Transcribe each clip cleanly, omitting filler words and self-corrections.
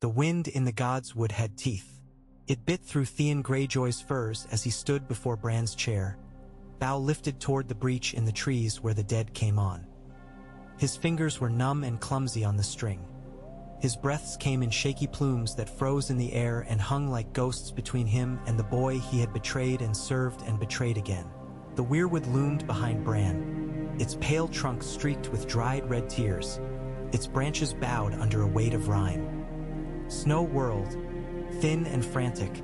The wind in the gods' wood had teeth. It bit through Theon Greyjoy's furs as he stood before Bran's chair, bow lifted toward the breach in the trees where the dead came on. His fingers were numb and clumsy on the string. His breaths came in shaky plumes that froze in the air and hung like ghosts between him and the boy he had betrayed and served and betrayed again. The weirwood loomed behind Bran, its pale trunk streaked with dried red tears, its branches bowed under a weight of rime. Snow whirled, thin and frantic,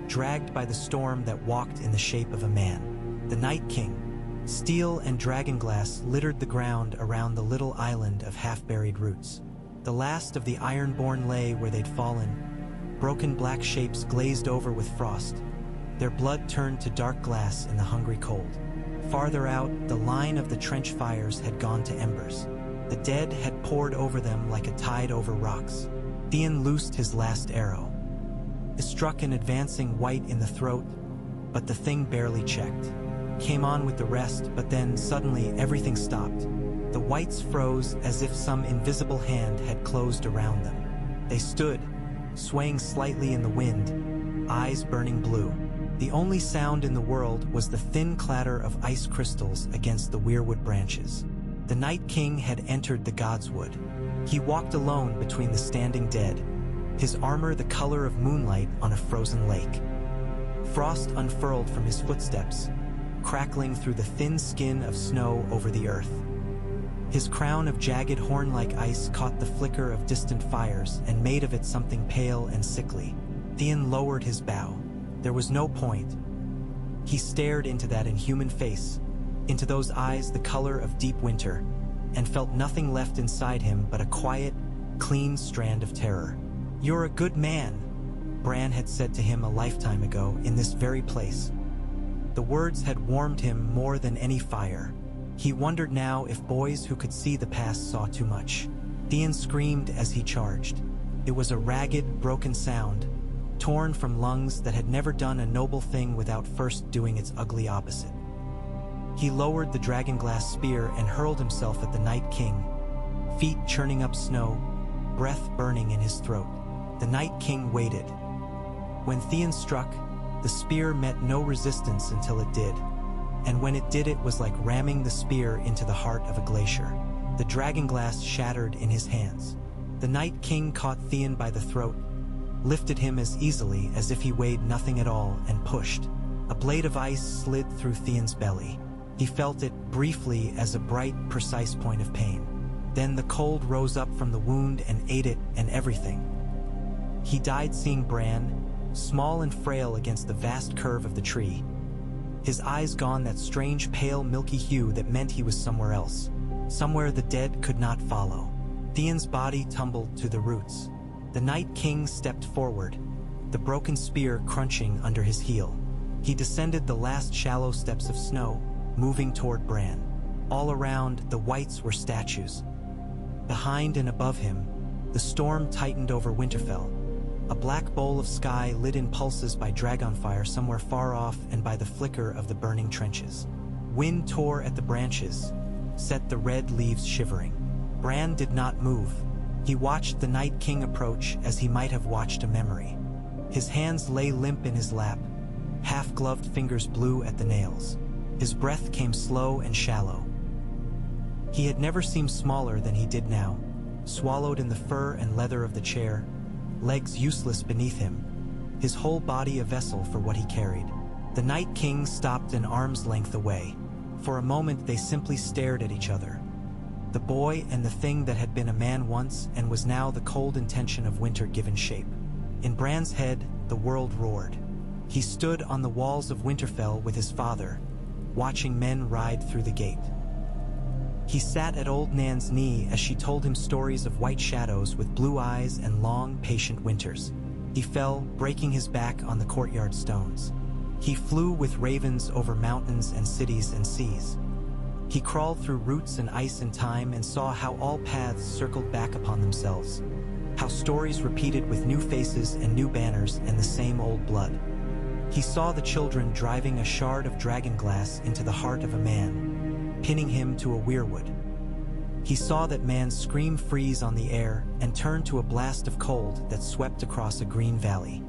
dragged by the storm that walked in the shape of a man. The Night King, steel and dragonglass littered the ground around the little island of half-buried roots. The last of the Ironborn lay where they'd fallen, broken black shapes glazed over with frost, their blood turned to dark glass in the hungry cold. Farther out, the line of the trench fires had gone to embers. The dead had poured over them like a tide over rocks. Theon loosed his last arrow. It struck an advancing wight in the throat, but the thing barely checked. Came on with the rest, but then suddenly everything stopped. The wights froze as if some invisible hand had closed around them. They stood, swaying slightly in the wind, eyes burning blue. The only sound in the world was the thin clatter of ice crystals against the weirwood branches. The Night King had entered the God's Wood. He walked alone between the standing dead, his armor the color of moonlight on a frozen lake. Frost unfurled from his footsteps, crackling through the thin skin of snow over the earth. His crown of jagged horn-like ice caught the flicker of distant fires and made of it something pale and sickly. Theon lowered his bow. There was no point. He stared into that inhuman face, into those eyes the color of deep winter, and felt nothing left inside him but a quiet, clean strand of terror. "You're a good man," Bran had said to him a lifetime ago in this very place. The words had warmed him more than any fire. He wondered now if boys who could see the past saw too much. Theon screamed as he charged. It was a ragged, broken sound, torn from lungs that had never done a noble thing without first doing its ugly opposite. He lowered the dragonglass spear and hurled himself at the Night King, feet churning up snow, breath burning in his throat. The Night King waited. When Theon struck, the spear met no resistance until it did. And when it did, it was like ramming the spear into the heart of a glacier. The dragonglass shattered in his hands. The Night King caught Theon by the throat, lifted him as easily as if he weighed nothing at all, and pushed. A blade of ice slid through Theon's belly. He felt it briefly as a bright, precise point of pain. Then the cold rose up from the wound and ate it and everything. He died seeing Bran, small and frail against the vast curve of the tree, his eyes gone that strange pale milky hue that meant he was somewhere else, somewhere the dead could not follow. Theon's body tumbled to the roots. The Night King stepped forward, the broken spear crunching under his heel. He descended the last shallow steps of snow, moving toward Bran. All around, the wights were statues. Behind and above him, the storm tightened over Winterfell. A black bowl of sky lit in pulses by dragonfire somewhere far off and by the flicker of the burning trenches. Wind tore at the branches, set the red leaves shivering. Bran did not move. He watched the Night King approach as he might have watched a memory. His hands lay limp in his lap, half-gloved fingers blew at the nails. His breath came slow and shallow. He had never seemed smaller than he did now, swallowed in the fur and leather of the chair, legs useless beneath him, his whole body a vessel for what he carried. The Night King stopped an arm's length away. For a moment they simply stared at each other. The boy and the thing that had been a man once and was now the cold intention of winter given shape. In Bran's head, the world roared. He stood on the walls of Winterfell with his father, watching men ride through the gate. He sat at old Nan's knee as she told him stories of white shadows with blue eyes and long, patient winters. He fell, breaking his back on the courtyard stones. He flew with ravens over mountains and cities and seas. He crawled through roots and ice and time and saw how all paths circled back upon themselves, how stories repeated with new faces and new banners and the same old blood. He saw the children driving a shard of dragonglass into the heart of a man, pinning him to a weirwood. He saw that man's scream freeze on the air and turn to a blast of cold that swept across a green valley.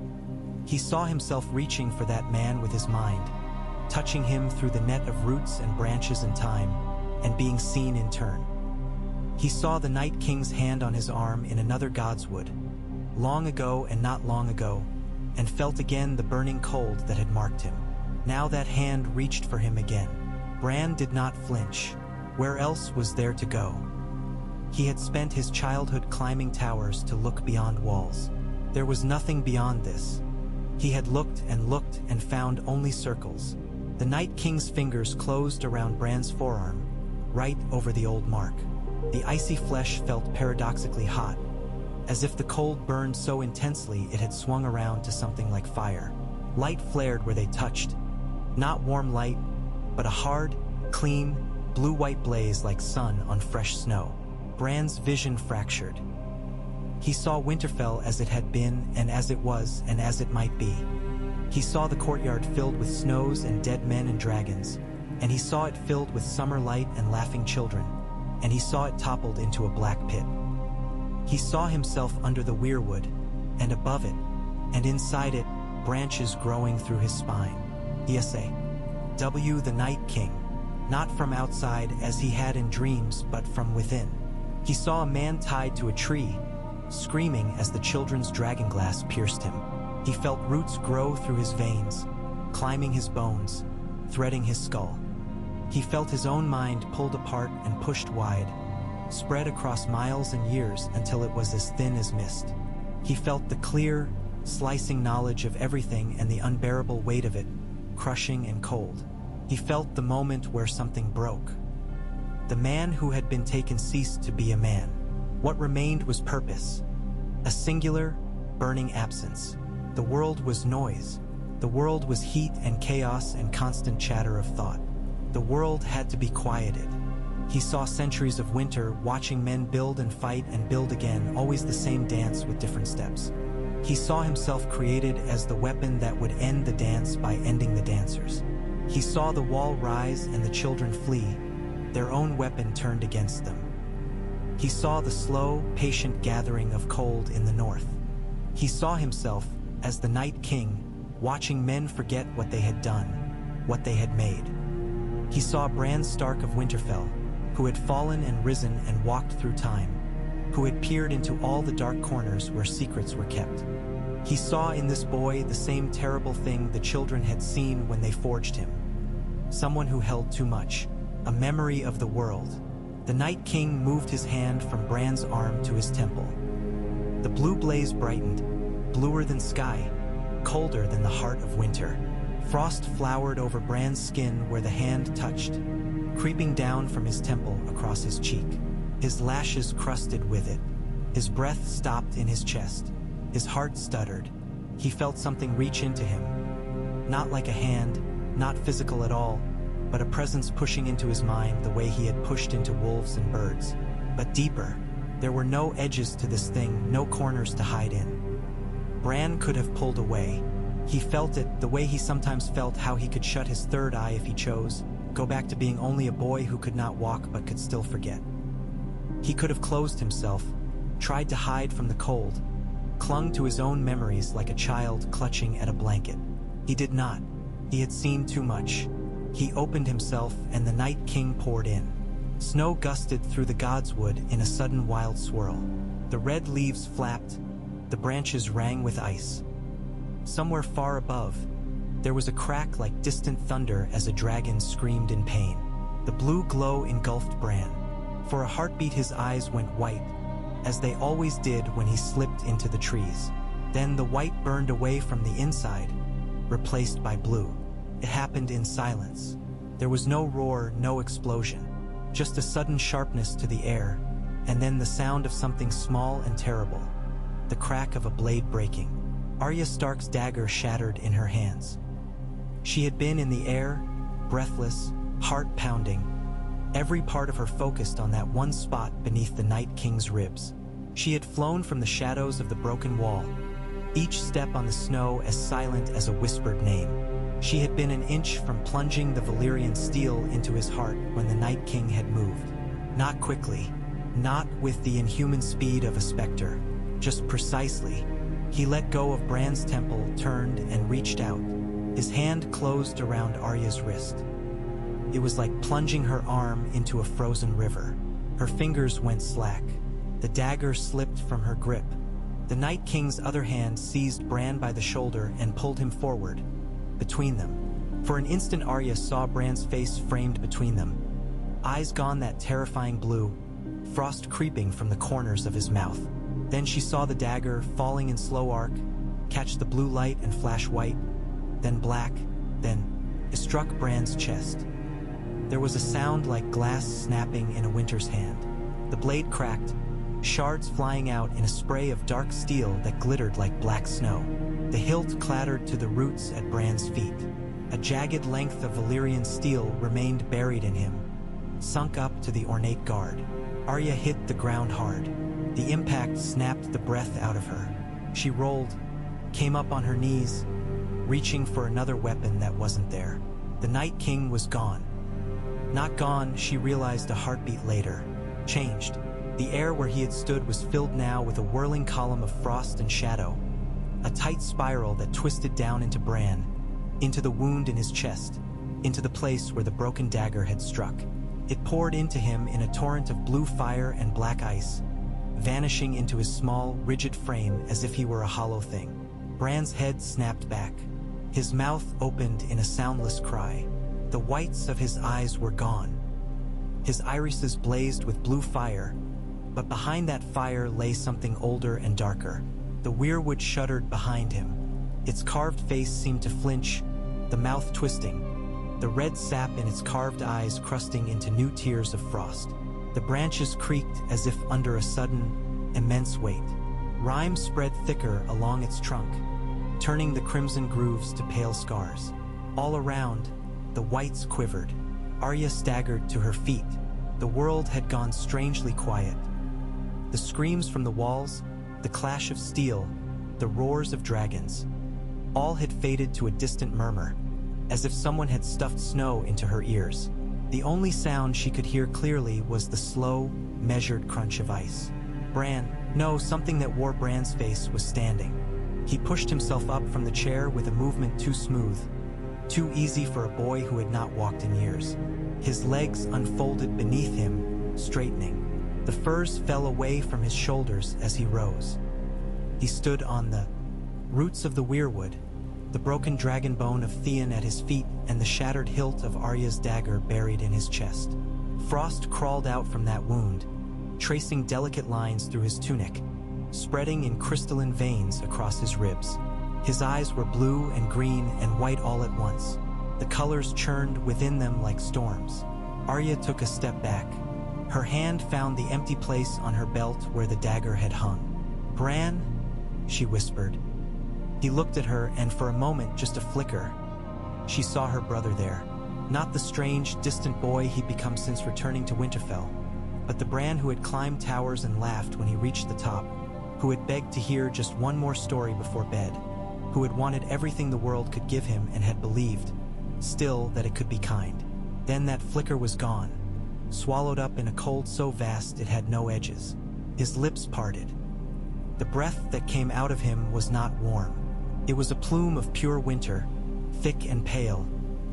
He saw himself reaching for that man with his mind, touching him through the net of roots and branches and time, and being seen in turn. He saw the Night King's hand on his arm in another god's wood, long ago and not long ago, and felt again the burning cold that had marked him. Now that hand reached for him again. Bran did not flinch. Where else was there to go? He had spent his childhood climbing towers to look beyond walls. There was nothing beyond this. He had looked and found only circles. The Night King's fingers closed around Bran's forearm, right over the old mark. The icy flesh felt paradoxically hot, as if the cold burned so intensely it had swung around to something like fire. Light flared where they touched. Not warm light, but a hard, clean, blue-white blaze like sun on fresh snow. Bran's vision fractured. He saw Winterfell as it had been, and as it was, and as it might be. He saw the courtyard filled with snows and dead men and dragons, and he saw it filled with summer light and laughing children, and he saw it toppled into a black pit. He saw himself under the weirwood, and above it, and inside it, branches growing through his spine. the Night King, not from outside as he had in dreams, but from within. He saw a man tied to a tree, screaming as the children's dragonglass pierced him. He felt roots grow through his veins, climbing his bones, threading his skull. He felt his own mind pulled apart and pushed wide, spread across miles and years until it was as thin as mist. He felt the clear, slicing knowledge of everything and the unbearable weight of it, crushing and cold. He felt the moment where something broke. The man who had been taken ceased to be a man. What remained was purpose, a singular, burning absence. The world was noise. The world was heat and chaos and constant chatter of thought. The world had to be quieted. He saw centuries of winter, watching men build and fight and build again, always the same dance with different steps. He saw himself created as the weapon that would end the dance by ending the dancers. He saw the wall rise and the children flee, their own weapon turned against them. He saw the slow, patient gathering of cold in the north. He saw himself as the Night King, watching men forget what they had done, what they had made. He saw Bran Stark of Winterfell, who had fallen and risen and walked through time, who had peered into all the dark corners where secrets were kept. He saw in this boy the same terrible thing the children had seen when they forged him. Someone who held too much, a memory of the world. The Night King moved his hand from Bran's arm to his temple. The blue blaze brightened, bluer than sky, colder than the heart of winter. Frost flowered over Bran's skin where the hand touched, creeping down from his temple across his cheek. His lashes crusted with it. His breath stopped in his chest. His heart stuttered. He felt something reach into him. Not like a hand, not physical at all, but a presence pushing into his mind the way he had pushed into wolves and birds. But deeper. There were no edges to this thing, no corners to hide in. Bran could have pulled away. He felt it, the way he sometimes felt how he could shut his third eye if he chose, go back to being only a boy who could not walk but could still forget. He could have closed himself, tried to hide from the cold, clung to his own memories like a child clutching at a blanket. He did not. He had seen too much. He opened himself and the Night King poured in. Snow gusted through the God's Wood in a sudden wild swirl. The red leaves flapped, the branches rang with ice. Somewhere far above, there was a crack like distant thunder as a dragon screamed in pain. The blue glow engulfed Bran. For a heartbeat his eyes went white, as they always did when he slipped into the trees. Then the white burned away from the inside, replaced by blue. It happened in silence. There was no roar, no explosion, just a sudden sharpness to the air, and then the sound of something small and terrible, the crack of a blade breaking. Arya Stark's dagger shattered in her hands. She had been in the air, breathless, heart pounding, every part of her focused on that one spot beneath the Night King's ribs. She had flown from the shadows of the broken wall, each step on the snow as silent as a whispered name. She had been an inch from plunging the Valyrian steel into his heart when the Night King had moved. Not quickly, Not with the inhuman speed of a specter, just precisely. He let go of Bran's temple, turned, and reached out. His hand closed around Arya's wrist. It was like plunging her arm into a frozen river. Her fingers went slack. The dagger slipped from her grip. The Night King's other hand seized Bran by the shoulder and pulled him forward, between them. For an instant, Arya saw Bran's face framed between them. Eyes gone that terrifying blue, frost creeping from the corners of his mouth. Then she saw the dagger falling in slow arc, catch the blue light and flash white, then black, then it struck Bran's chest. There was a sound like glass snapping in a winter's hand. The blade cracked, shards flying out in a spray of dark steel that glittered like black snow. The hilt clattered to the roots at Bran's feet. A jagged length of Valyrian steel remained buried in him, sunk up to the ornate guard. Arya hit the ground hard. The impact snapped the breath out of her. She rolled, came up on her knees, reaching for another weapon that wasn't there. The Night King was gone. Not gone, she realized a heartbeat later. Changed. The air where he had stood was filled now with a whirling column of frost and shadow. A tight spiral that twisted down into Bran, into the wound in his chest, into the place where the broken dagger had struck. It poured into him in a torrent of blue fire and black ice, vanishing into his small, rigid frame as if he were a hollow thing. Bran's head snapped back. His mouth opened in a soundless cry. The whites of his eyes were gone. His irises blazed with blue fire, but behind that fire lay something older and darker. The weirwood shuddered behind him. Its carved face seemed to flinch, the mouth twisting, the red sap in its carved eyes crusting into new tears of frost. The branches creaked as if under a sudden, immense weight. Rime spread thicker along its trunk, turning the crimson grooves to pale scars. All around, the whites quivered. Arya staggered to her feet. The world had gone strangely quiet. The screams from the walls, the clash of steel, the roars of dragons, all had faded to a distant murmur, as if someone had stuffed snow into her ears. The only sound she could hear clearly was the slow, measured crunch of ice. Bran, no, something that wore Bran's face was standing. He pushed himself up from the chair with a movement too smooth, too easy for a boy who had not walked in years. His legs unfolded beneath him, straightening. The furs fell away from his shoulders as he rose. He stood on the roots of the weirwood, the broken dragon bone of Theon at his feet and the shattered hilt of Arya's dagger buried in his chest. Frost crawled out from that wound, tracing delicate lines through his tunic, spreading in crystalline veins across his ribs. His eyes were blue and green and white all at once. The colors churned within them like storms. Arya took a step back. Her hand found the empty place on her belt where the dagger had hung. "Bran," she whispered. He looked at her, and for a moment, just a flicker, she saw her brother there. Not the strange, distant boy he'd become since returning to Winterfell, but the Bran who had climbed towers and laughed when he reached the top, who had begged to hear just one more story before bed, who had wanted everything the world could give him and had believed, still, that it could be kind. Then that flicker was gone, swallowed up in a cold so vast it had no edges. His lips parted. The breath that came out of him was not warm. It was a plume of pure winter, thick and pale,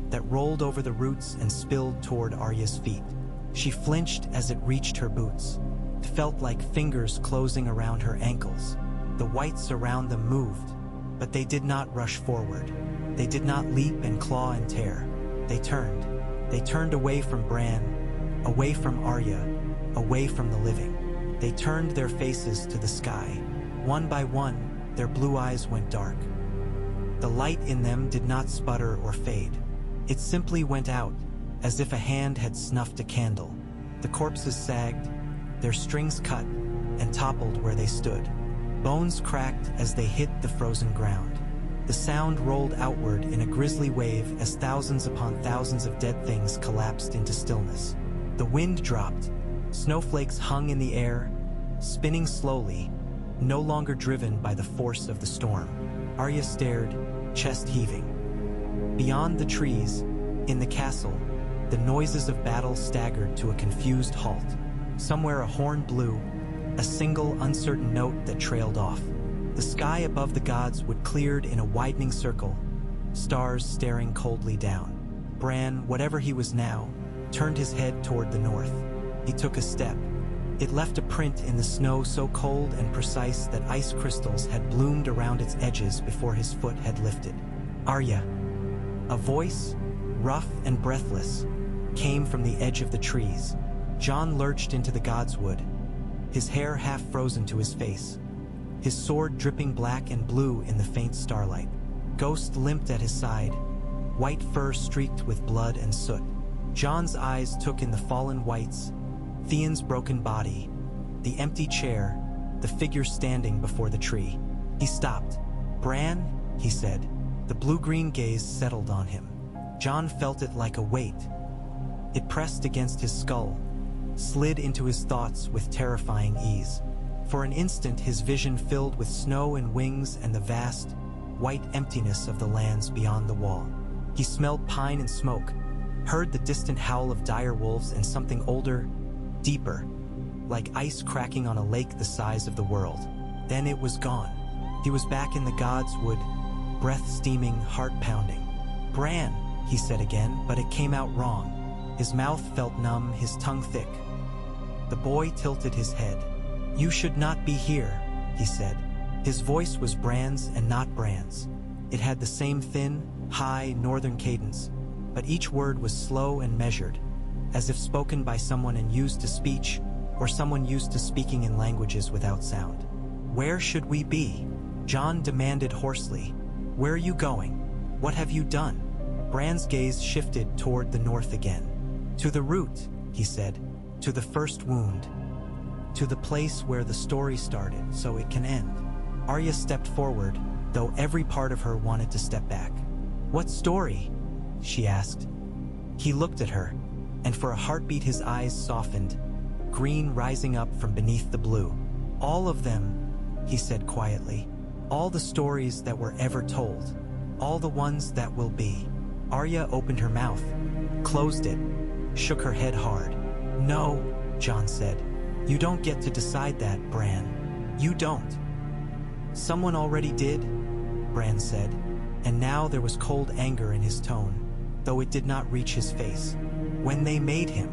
that rolled over the roots and spilled toward Arya's feet. She flinched as it reached her boots. It felt like fingers closing around her ankles. The whites around them moved, but they did not rush forward. They did not leap and claw and tear. They turned. They turned away from Bran, away from Arya, away from the living. They turned their faces to the sky. One by one, their blue eyes went dark. The light in them did not sputter or fade. It simply went out, as if a hand had snuffed a candle. The corpses sagged, their strings cut, and toppled where they stood. Bones cracked as they hit the frozen ground. The sound rolled outward in a grisly wave as thousands upon thousands of dead things collapsed into stillness. The wind dropped. Snowflakes hung in the air, spinning slowly, no longer driven by the force of the storm. Arya stared, chest heaving. Beyond the trees, in the castle, the noises of battle staggered to a confused halt. Somewhere a horn blew, a single uncertain note that trailed off. The sky above the gods would cleared in a widening circle, stars staring coldly down. Bran, whatever he was now, turned his head toward the north. He took a step. It left a print in the snow so cold and precise that ice crystals had bloomed around its edges before his foot had lifted. Arya. A voice, rough and breathless, came from the edge of the trees. Jon lurched into the godswood, his hair half frozen to his face, his sword dripping black and blue in the faint starlight. Ghost limped at his side, white fur streaked with blood and soot. Jon's eyes took in the fallen whites, Theon's broken body, the empty chair, the figure standing before the tree. He stopped. "Bran," he said. The blue-green gaze settled on him. Jon felt it like a weight. It pressed against his skull, slid into his thoughts with terrifying ease. For an instant his vision filled with snow and wings and the vast, white emptiness of the lands beyond the wall. He smelled pine and smoke, heard the distant howl of dire wolves and something older, deeper, like ice cracking on a lake the size of the world. Then it was gone. He was back in the godswood, breath steaming, heart pounding. "Bran," he said again, but it came out wrong. His mouth felt numb, his tongue thick. The boy tilted his head. "You should not be here," he said. His voice was Bran's and not Bran's. It had the same thin, high, northern cadence, but each word was slow and measured, as if spoken by someone unused to speech or someone used to speaking in languages without sound. "Where should we be?" Jon demanded hoarsely. "Where are you going? What have you done?" Bran's gaze shifted toward the north again. "To the root," he said. "To the first wound. To the place where the story started, so it can end." Arya stepped forward, though every part of her wanted to step back. "What story?" she asked. He looked at her, and for a heartbeat his eyes softened, green rising up from beneath the blue. "All of them," he said quietly. "All the stories that were ever told. All the ones that will be." Arya opened her mouth, closed it, shook her head hard. "No," Jon said. "You don't get to decide that, Bran. You don't." "Someone already did," Bran said, and now there was cold anger in his tone, though it did not reach his face. "When they made him."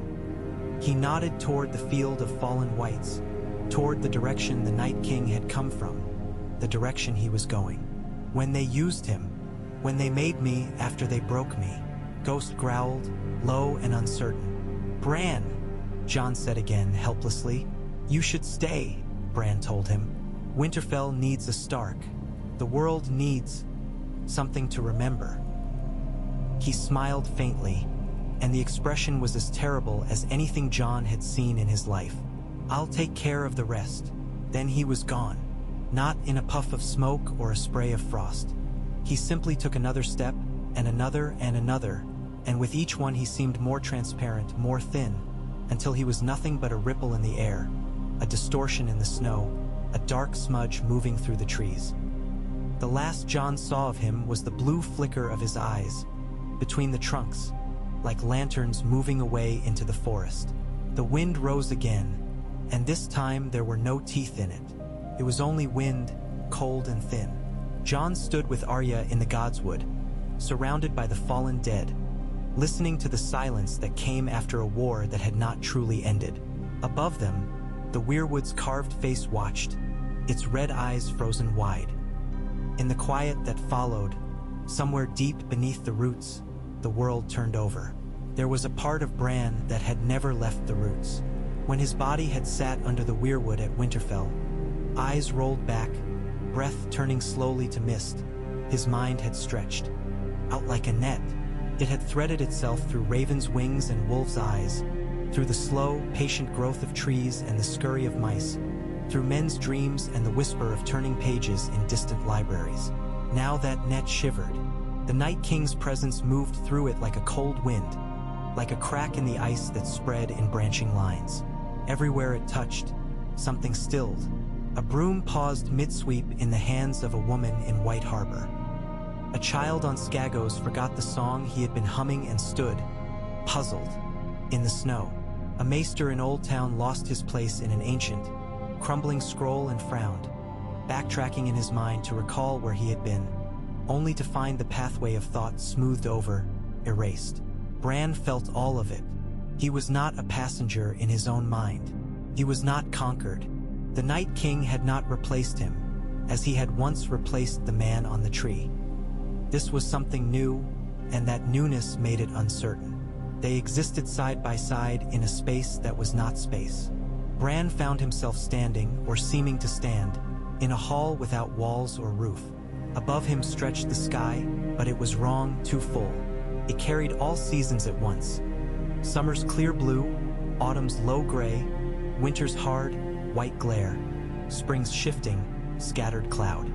He nodded toward the field of fallen whites, toward the direction the Night King had come from, the direction he was going. "When they used him. When they made me after they broke me." Ghost growled, low and uncertain. "Bran," Jon said again, helplessly. "You should stay," Bran told him. "Winterfell needs a Stark. The world needs something to remember." He smiled faintly, and the expression was as terrible as anything Jon had seen in his life. "I'll take care of the rest." Then he was gone, not in a puff of smoke or a spray of frost. He simply took another step, and another, and with each one he seemed more transparent, more thin, until he was nothing but a ripple in the air, a distortion in the snow, a dark smudge moving through the trees. The last Jon saw of him was the blue flicker of his eyes, between the trunks, like lanterns moving away into the forest. The wind rose again, and this time there were no teeth in it. It was only wind, cold and thin. Jon stood with Arya in the godswood, surrounded by the fallen dead, listening to the silence that came after a war that had not truly ended. Above them, the weirwood's carved face watched, its red eyes frozen wide. In the quiet that followed, somewhere deep beneath the roots, the world turned over. There was a part of Bran that had never left the roots. When his body had sat under the weirwood at Winterfell, eyes rolled back, breath turning slowly to mist, his mind had stretched out like a net. It had threaded itself through ravens' wings and wolves' eyes, through the slow, patient growth of trees and the scurry of mice, through men's dreams and the whisper of turning pages in distant libraries. Now that net shivered. The Night King's presence moved through it like a cold wind, like a crack in the ice that spread in branching lines. Everywhere it touched, something stilled. A broom paused mid-sweep in the hands of a woman in White Harbor. A child on Skagos forgot the song he had been humming and stood, puzzled, in the snow. A maester in Old Town lost his place in an ancient, crumbling scroll and frowned, backtracking in his mind to recall where he had been, only to find the pathway of thought smoothed over, erased. Bran felt all of it. He was not a passenger in his own mind. He was not conquered. The Night King had not replaced him, as he had once replaced the man on the tree. This was something new, and that newness made it uncertain. They existed side by side in a space that was not space. Bran found himself standing, or seeming to stand, in a hall without walls or roof. Above him stretched the sky, but it was wrong, too full. It carried all seasons at once. Summer's clear blue, autumn's low gray, winter's hard, white glare, spring's shifting, scattered cloud.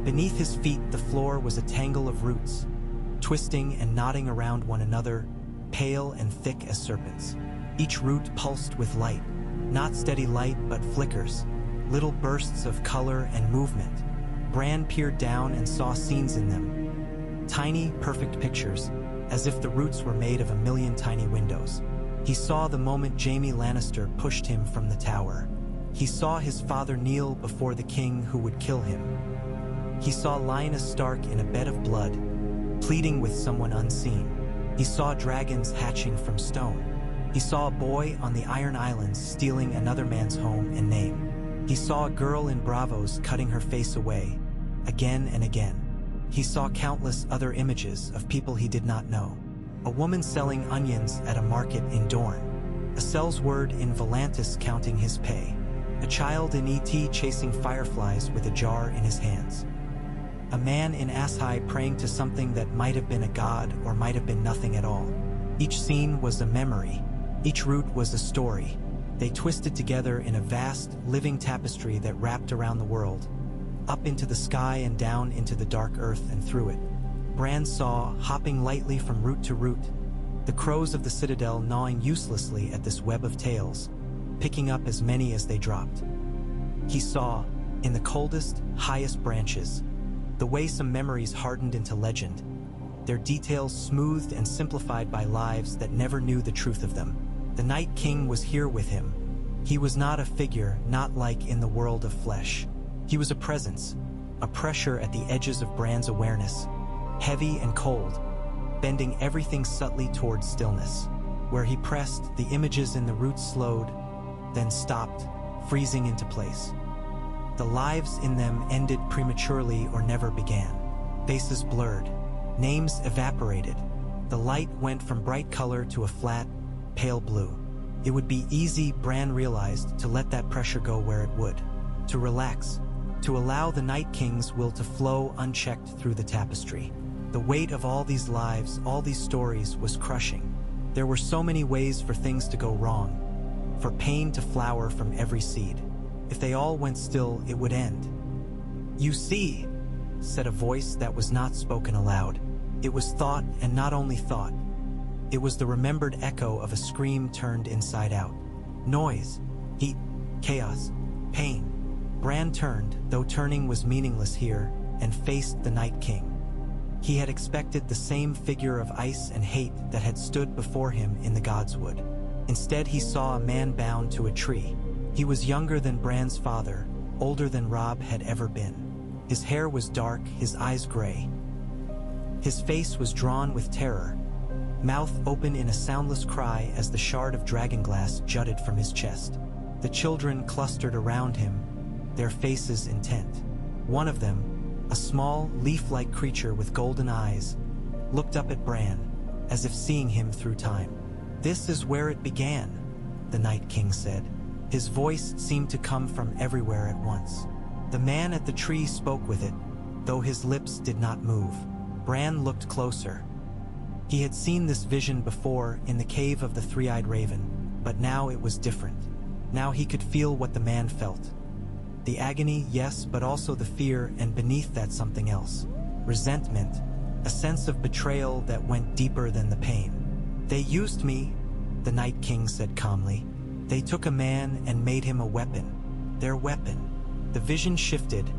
Beneath his feet, the floor was a tangle of roots, twisting and knotting around one another, pale and thick as serpents. Each root pulsed with light, not steady light but flickers, little bursts of color and movement. Bran peered down and saw scenes in them. Tiny, perfect pictures, as if the roots were made of a million tiny windows. He saw the moment Jaime Lannister pushed him from the tower. He saw his father kneel before the king who would kill him. He saw Lyanna Stark in a bed of blood, pleading with someone unseen. He saw dragons hatching from stone. He saw a boy on the Iron Islands stealing another man's home and name. He saw a girl in Bravos cutting her face away, again and again. He saw countless other images of people he did not know. A woman selling onions at a market in Dorne. A sellsword in Volantis counting his pay. A child in E.T. chasing fireflies with a jar in his hands. A man in Asshai praying to something that might have been a god or might have been nothing at all. Each scene was a memory. Each root was a story. They twisted together in a vast, living tapestry that wrapped around the world, up into the sky and down into the dark earth and through it. Bran saw, hopping lightly from root to root, the crows of the citadel gnawing uselessly at this web of tales, picking up as many as they dropped. He saw, in the coldest, highest branches, the way some memories hardened into legend, their details smoothed and simplified by lives that never knew the truth of them. The Night King was here with him. He was not a figure, not like in the world of flesh. He was a presence, a pressure at the edges of Bran's awareness, heavy and cold, bending everything subtly toward stillness. Where he pressed, the images in the roots slowed, then stopped, freezing into place. The lives in them ended prematurely or never began. Faces blurred, names evaporated. The light went from bright color to a flat, pale blue. It would be easy, Bran realized, to let that pressure go where it would, to relax, to allow the Night King's will to flow unchecked through the tapestry. The weight of all these lives, all these stories, was crushing. There were so many ways for things to go wrong, for pain to flower from every seed. If they all went still, it would end. "You see," said a voice that was not spoken aloud. It was thought, and not only thought. It was the remembered echo of a scream turned inside out. Noise, heat, chaos, pain. Bran turned, though turning was meaningless here, and faced the Night King. He had expected the same figure of ice and hate that had stood before him in the Godswood. Instead, he saw a man bound to a tree. He was younger than Bran's father, older than Robb had ever been. His hair was dark, his eyes gray. His face was drawn with terror, mouth open in a soundless cry as the shard of dragonglass jutted from his chest. The children clustered around him, their faces intent. One of them, a small, leaf-like creature with golden eyes, looked up at Bran, as if seeing him through time. "This is where it began," the Night King said. His voice seemed to come from everywhere at once. The man at the tree spoke with it, though his lips did not move. Bran looked closer. He had seen this vision before in the cave of the Three-Eyed Raven, but now it was different. Now he could feel what the man felt. The agony, yes, but also the fear, and beneath that something else. Resentment, a sense of betrayal that went deeper than the pain. "They used me," the Night King said calmly. "They took a man and made him a weapon. Their weapon." The vision shifted,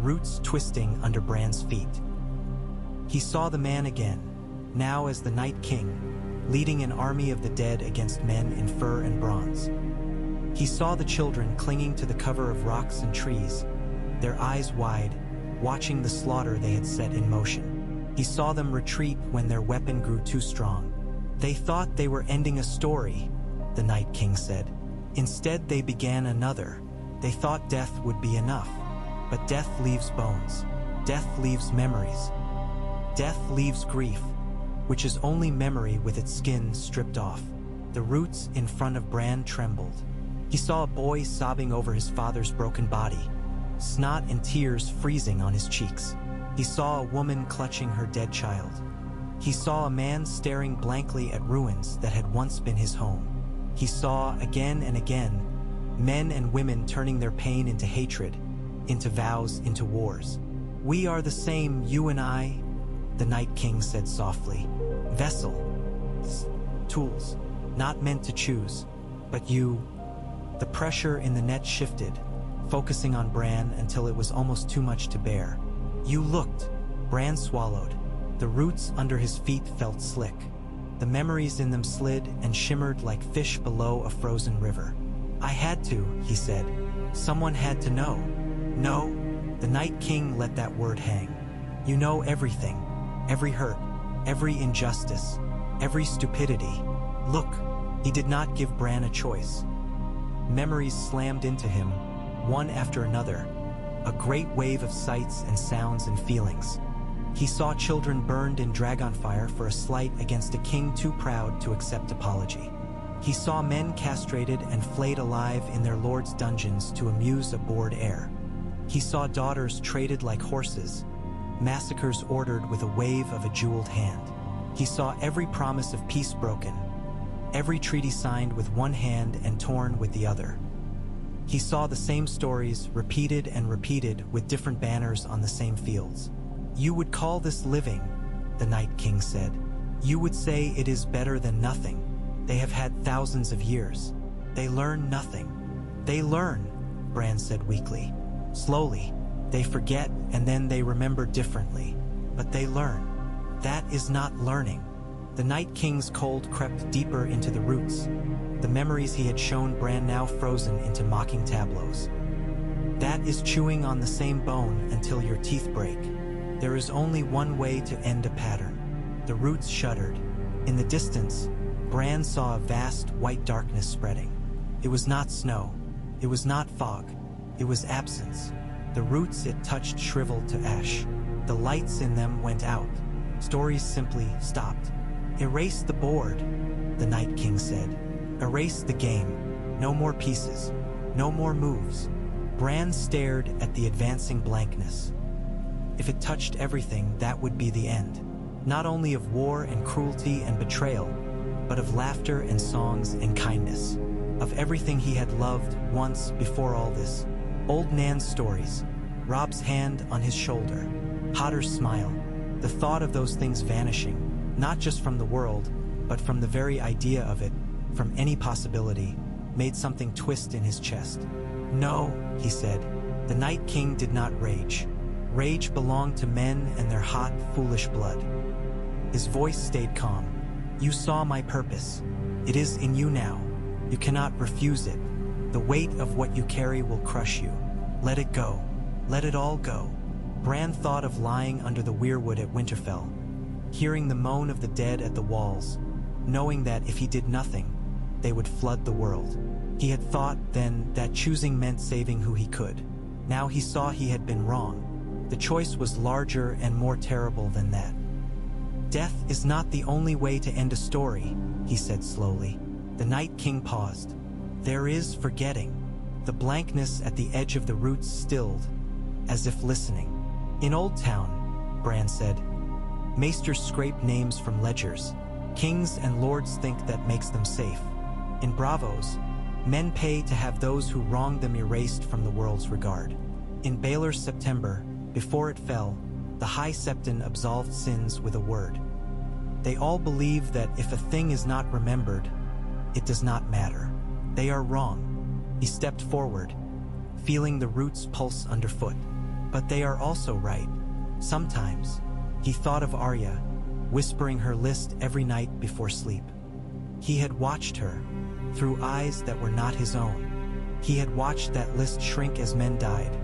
roots twisting under Bran's feet. He saw the man again, now as the Night King, leading an army of the dead against men in fur and bronze. He saw the children clinging to the cover of rocks and trees, their eyes wide, watching the slaughter they had set in motion. He saw them retreat when their weapon grew too strong. They thought they were ending a story, the Night King said. Instead, they began another. They thought death would be enough. But death leaves bones. Death leaves memories. Death leaves grief, which is only memory with its skin stripped off. The roots in front of Bran trembled. He saw a boy sobbing over his father's broken body, snot and tears freezing on his cheeks. He saw a woman clutching her dead child. He saw a man staring blankly at ruins that had once been his home. He saw, again and again, men and women turning their pain into hatred, into vows, into wars. "We are the same, you and I," the Night King said softly. "Vessels, tools, not meant to choose, but you." The pressure in the net shifted, focusing on Bran until it was almost too much to bear. "You looked." Bran swallowed. The roots under his feet felt slick. The memories in them slid and shimmered like fish below a frozen river. "I had to," he said. "Someone had to know." "No," the Night King let that word hang. "You know everything. Every hurt, every injustice, every stupidity." Look, he did not give Bran a choice. Memories slammed into him, one after another, a great wave of sights and sounds and feelings. He saw children burned in dragonfire for a slight against a king too proud to accept apology. He saw men castrated and flayed alive in their lord's dungeons to amuse a bored heir. He saw daughters traded like horses, massacres ordered with a wave of a jeweled hand. He saw every promise of peace broken, every treaty signed with one hand and torn with the other. He saw the same stories repeated and repeated with different banners on the same fields. "You would call this living," the Night King said. "You would say it is better than nothing. They have had thousands of years. They learn nothing." "They learn," Bran said weakly. "Slowly. They forget and then they remember differently. But they learn. That is not learning." The Night King's cold crept deeper into the roots. The memories he had shown Bran now frozen into mocking tableaus. "That is chewing on the same bone until your teeth break. There is only one way to end a pattern." The roots shuddered. In the distance, Bran saw a vast white darkness spreading. It was not snow. It was not fog. It was absence. The roots it touched shriveled to ash. The lights in them went out. Stories simply stopped. "Erase the board," the Night King said. "Erase the game. No more pieces. No more moves." Bran stared at the advancing blankness. If it touched everything, that would be the end. Not only of war and cruelty and betrayal, but of laughter and songs and kindness. Of everything he had loved once before all this. Old Nan's stories, Rob's hand on his shoulder, Potter's smile. The thought of those things vanishing, not just from the world, but from the very idea of it, from any possibility, made something twist in his chest. "No," he said. The Night King did not rage. Rage belonged to men and their hot, foolish blood. His voice stayed calm. "You saw my purpose. It is in you now. You cannot refuse it. The weight of what you carry will crush you. Let it go. Let it all go." Bran thought of lying under the weirwood at Winterfell, hearing the moan of the dead at the walls, knowing that if he did nothing, they would flood the world. He had thought then that choosing meant saving who he could. Now he saw he had been wrong. The choice was larger and more terrible than that. "Death is not the only way to end a story," he said slowly. The Night King paused. "There is forgetting." The blankness at the edge of the roots stilled, as if listening. "In Old Town," Bran said, "maesters scrape names from ledgers. Kings and lords think that makes them safe. In Bravos, men pay to have those who wronged them erased from the world's regard. In Baelor's September, before it fell, the High Septon absolved sins with a word. They all believe that if a thing is not remembered, it does not matter. They are wrong." He stepped forward, feeling the roots pulse underfoot. "But they are also right. Sometimes." He thought of Arya, whispering her list every night before sleep. He had watched her, through eyes that were not his own. He had watched that list shrink as men died,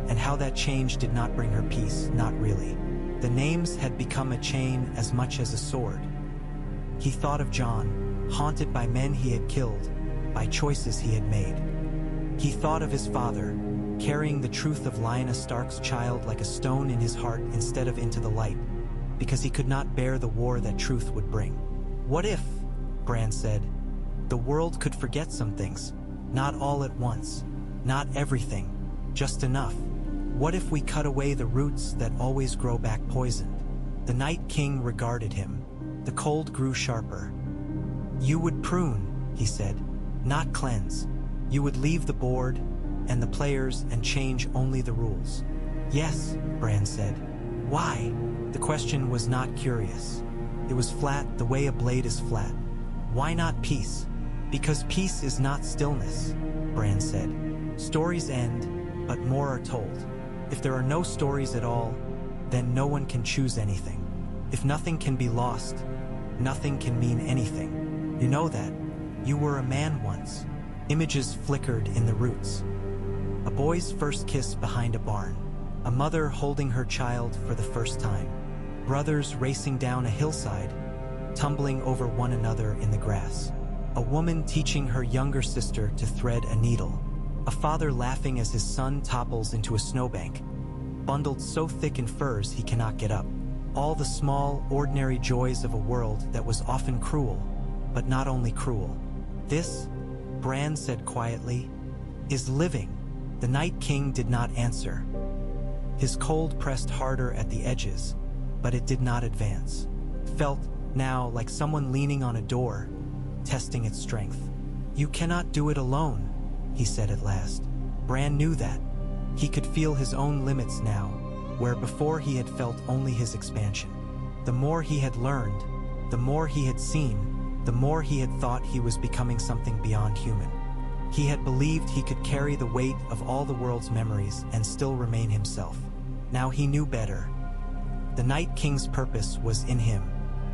and how that change did not bring her peace, not really. The names had become a chain as much as a sword. He thought of Jon, haunted by men he had killed, by choices he had made. He thought of his father, carrying the truth of Lyanna Stark's child like a stone in his heart instead of into the light, because he could not bear the war that truth would bring. What if, Bran said, the world could forget some things, not all at once, not everything, just enough? What if we cut away the roots that always grow back poisoned? The Night King regarded him. The cold grew sharper. You would prune, he said, not cleanse. You would leave the board and the players and change only the rules. Yes, Bran said. Why? The question was not curious. It was flat, the way a blade is flat. Why not peace? Because peace is not stillness, Bran said. Stories end, but more are told. If there are no stories at all, then no one can choose anything. If nothing can be lost, nothing can mean anything. You know that. You were a man once. Images flickered in the roots. A boy's first kiss behind a barn. A mother holding her child for the first time. Brothers racing down a hillside, tumbling over one another in the grass. A woman teaching her younger sister to thread a needle. A father laughing as his son topples into a snowbank, bundled so thick in furs he cannot get up. All the small, ordinary joys of a world that was often cruel, but not only cruel. This, Bran said quietly, is living. The Night King did not answer. His cold pressed harder at the edges, but it did not advance. Felt now like someone leaning on a door, testing its strength. You cannot do it alone, he said at last. Bran knew that. He could feel his own limits now, where before he had felt only his expansion. The more he had learned, the more he had seen, the more he had thought he was becoming something beyond human. He had believed he could carry the weight of all the world's memories and still remain himself. Now he knew better. The Night King's purpose was in him.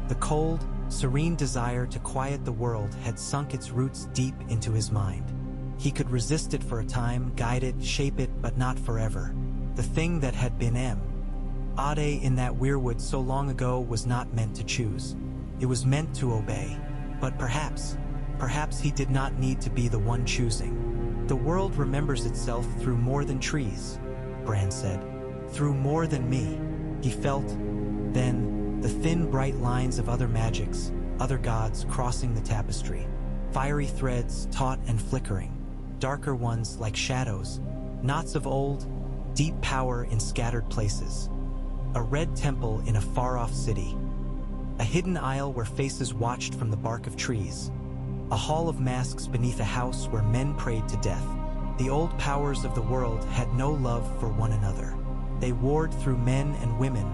The cold, serene desire to quiet the world had sunk its roots deep into his mind. He could resist it for a time, guide it, shape it, but not forever. The thing that had been Ade in that weirwood so long ago was not meant to choose. It was meant to obey. But perhaps he did not need to be the one choosing. The world remembers itself through more than trees, Bran said. Through more than me. He felt, then, the thin, bright lines of other magics, other gods crossing the tapestry. Fiery threads, taut and flickering. Darker ones like shadows. Knots of old, deep power in scattered places. A red temple in a far-off city. A hidden aisle where faces watched from the bark of trees. A hall of masks beneath a house where men prayed to death. The old powers of the world had no love for one another. They warred through men and women,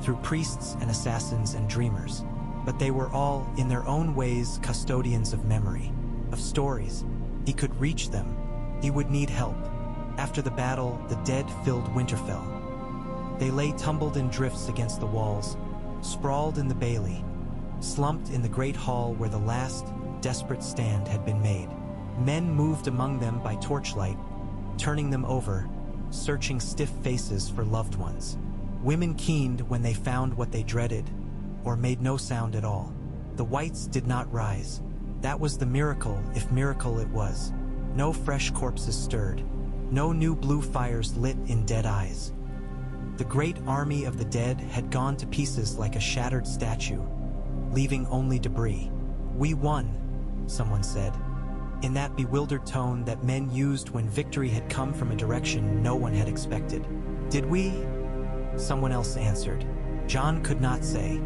through priests and assassins and dreamers. But they were all, in their own ways, custodians of memory, of stories. He could reach them. He would need help. After the battle, the dead filled Winterfell. They lay tumbled in drifts against the walls, sprawled in the bailey, slumped in the great hall where the last, desperate stand had been made. Men moved among them by torchlight, turning them over, searching stiff faces for loved ones. Women keened when they found what they dreaded, or made no sound at all. The whites did not rise. That was the miracle, if miracle it was. No fresh corpses stirred. No new blue fires lit in dead eyes. The great army of the dead had gone to pieces like a shattered statue, leaving only debris. We won, someone said, in that bewildered tone that men used when victory had come from a direction no one had expected. Did we? Someone else answered. Jon could not say.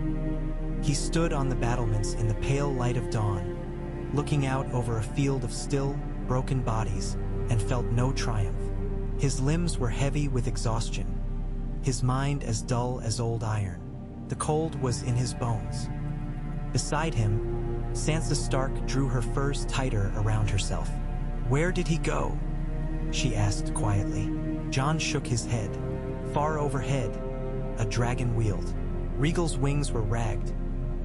He stood on the battlements in the pale light of dawn, looking out over a field of still, broken bodies, and felt no triumph. His limbs were heavy with exhaustion, his mind as dull as old iron. The cold was in his bones. Beside him, Sansa Stark drew her furs tighter around herself. Where did he go? She asked quietly. Jon shook his head. Far overhead, a dragon wheeled. Rhaegal's wings were ragged,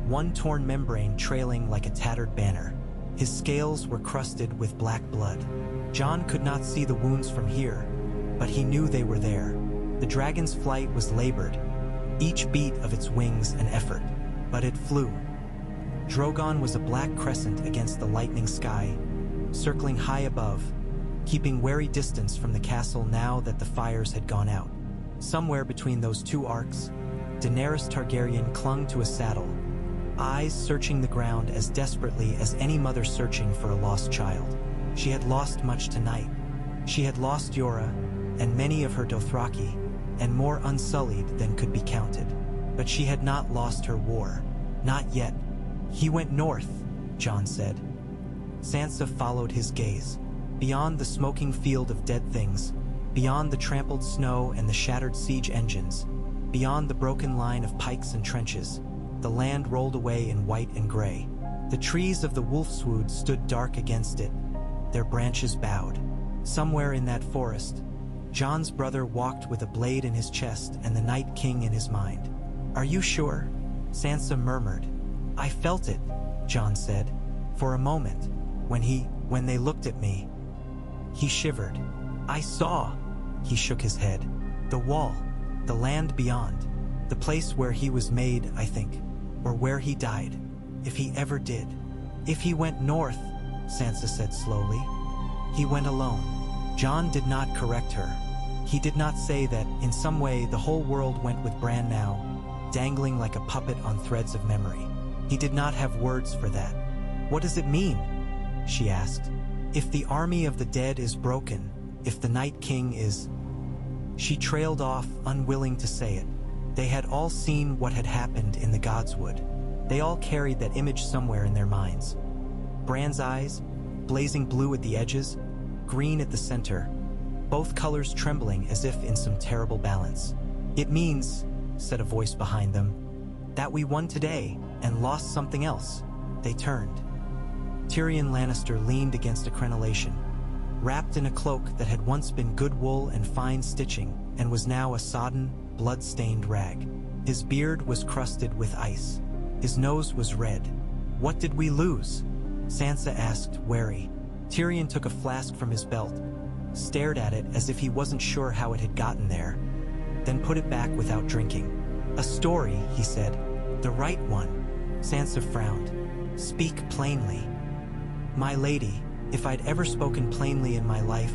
one torn membrane trailing like a tattered banner. His scales were crusted with black blood. Jon could not see the wounds from here, but he knew they were there. The dragon's flight was labored, each beat of its wings an effort, but it flew. Drogon was a black crescent against the lightning sky, circling high above, keeping wary distance from the castle now that the fires had gone out. Somewhere between those two arcs, Daenerys Targaryen clung to a saddle, eyes searching the ground as desperately as any mother searching for a lost child. She had lost much tonight. She had lost Jorah and many of her Dothraki, and more unsullied than could be counted. But she had not lost her war. Not yet. He went north, Jon said. Sansa followed his gaze. Beyond the smoking field of dead things, beyond the trampled snow and the shattered siege engines, beyond the broken line of pikes and trenches, the land rolled away in white and gray. The trees of the Wolfswood stood dark against it, their branches bowed. Somewhere in that forest, Jon's brother walked with a blade in his chest and the Night King in his mind. "Are you sure?" Sansa murmured. "I felt it," Jon said. "For a moment, when they looked at me." He shivered. "I saw." He shook his head. "The wall, the land beyond, the place where he was made, I think, or where he died, if he ever did." "If he went north," Sansa said slowly. "He went alone." Jon did not correct her. He did not say that, in some way, the whole world went with Bran now, dangling like a puppet on threads of memory. He did not have words for that. "What does it mean?" she asked. "If the army of the dead is broken, if the Night King is—" She trailed off, unwilling to say it. They had all seen what had happened in the Godswood. They all carried that image somewhere in their minds. Bran's eyes, blazing blue at the edges, green at the center, both colors trembling as if in some terrible balance. "It means," said a voice behind them, "that we won today and lost something else." They turned. Tyrion Lannister leaned against a crenellation, wrapped in a cloak that had once been good wool and fine stitching and was now a sodden, blood-stained rag. His beard was crusted with ice. His nose was red. "What did we lose?" Sansa asked, wary. Tyrion took a flask from his belt, stared at it as if he wasn't sure how it had gotten there, then put it back without drinking. "A story," he said. "The right one." Sansa frowned. "Speak plainly." "My lady, if I'd ever spoken plainly in my life,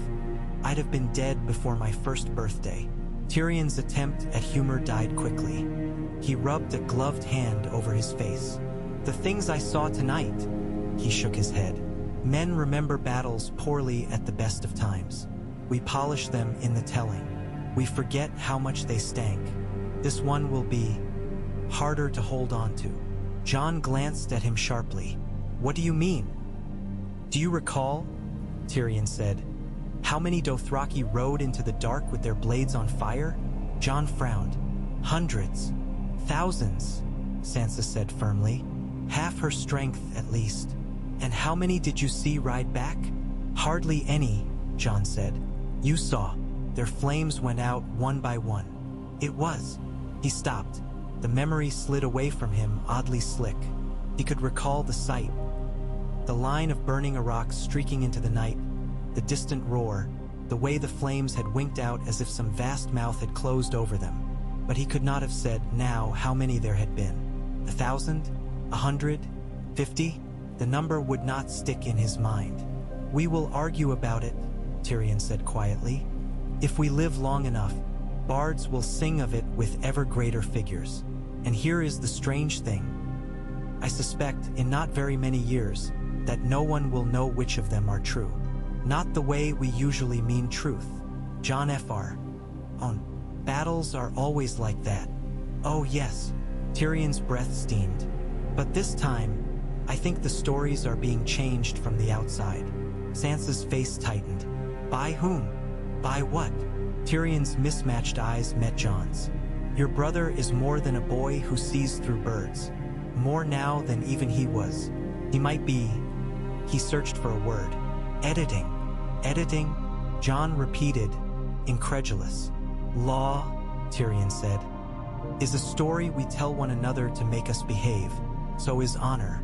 I'd have been dead before my first birthday." Tyrion's attempt at humor died quickly. He rubbed a gloved hand over his face. "The things I saw tonight," he shook his head. "Men remember battles poorly at the best of times. We polish them in the telling. We forget how much they stank. This one will be harder to hold on to." Jon glanced at him sharply. "What do you mean?" "Do you recall?" Tyrion said. "How many Dothraki rode into the dark with their blades on fire?" Jon frowned. "Hundreds. Thousands," Sansa said firmly. "Half her strength, at least." "And how many did you see ride back?" "Hardly any," Jon said. "You saw. Their flames went out one by one. It was—" He stopped. The memory slid away from him, oddly slick. He could recall the sight. The line of burning Iraq streaking into the night, the distant roar, the way the flames had winked out as if some vast mouth had closed over them. But he could not have said now how many there had been. 1,000? 100? 50? The number would not stick in his mind. "We will argue about it," Tyrion said quietly. "If we live long enough, bards will sing of it with ever greater figures. And here is the strange thing. I suspect, in not very many years, that no one will know which of them are true. Not the way we usually mean truth. Jon Fr. On. Battles are always like that." "Oh yes." Tyrion's breath steamed. "But this time, I think the stories are being changed from the outside." Sansa's face tightened. "By whom? By what?" Tyrion's mismatched eyes met Jon's. "Your brother is more than a boy who sees through birds. More now than even he was. He might be—" He searched for a word. "Editing. Editing?" Jon repeated, incredulous. "Law," Tyrion said, "is a story we tell one another to make us behave. So is honor.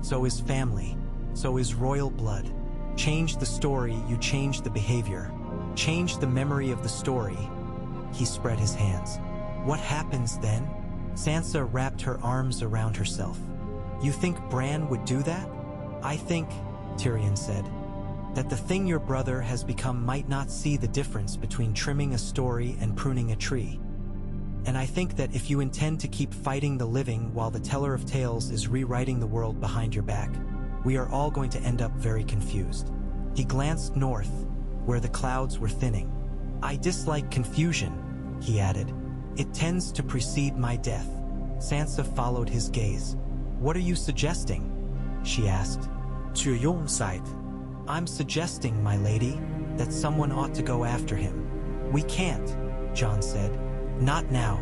So is family. So is royal blood. Change the story, you change the behavior. Change the memory of the story. He spread his hands. What happens then? Sansa wrapped her arms around herself. You think Bran would do that? I think, Tyrion said, that the thing your brother has become might not see the difference between trimming a story and pruning a tree. And I think that if you intend to keep fighting the living while the teller of tales is rewriting the world behind your back, we are all going to end up very confused. He glanced north, where the clouds were thinning. I dislike confusion, he added. It tends to precede my death. Sansa followed his gaze. What are you suggesting? She asked. To your own side. I'm suggesting, my lady, that someone ought to go after him. We can't, Jon said. Not now.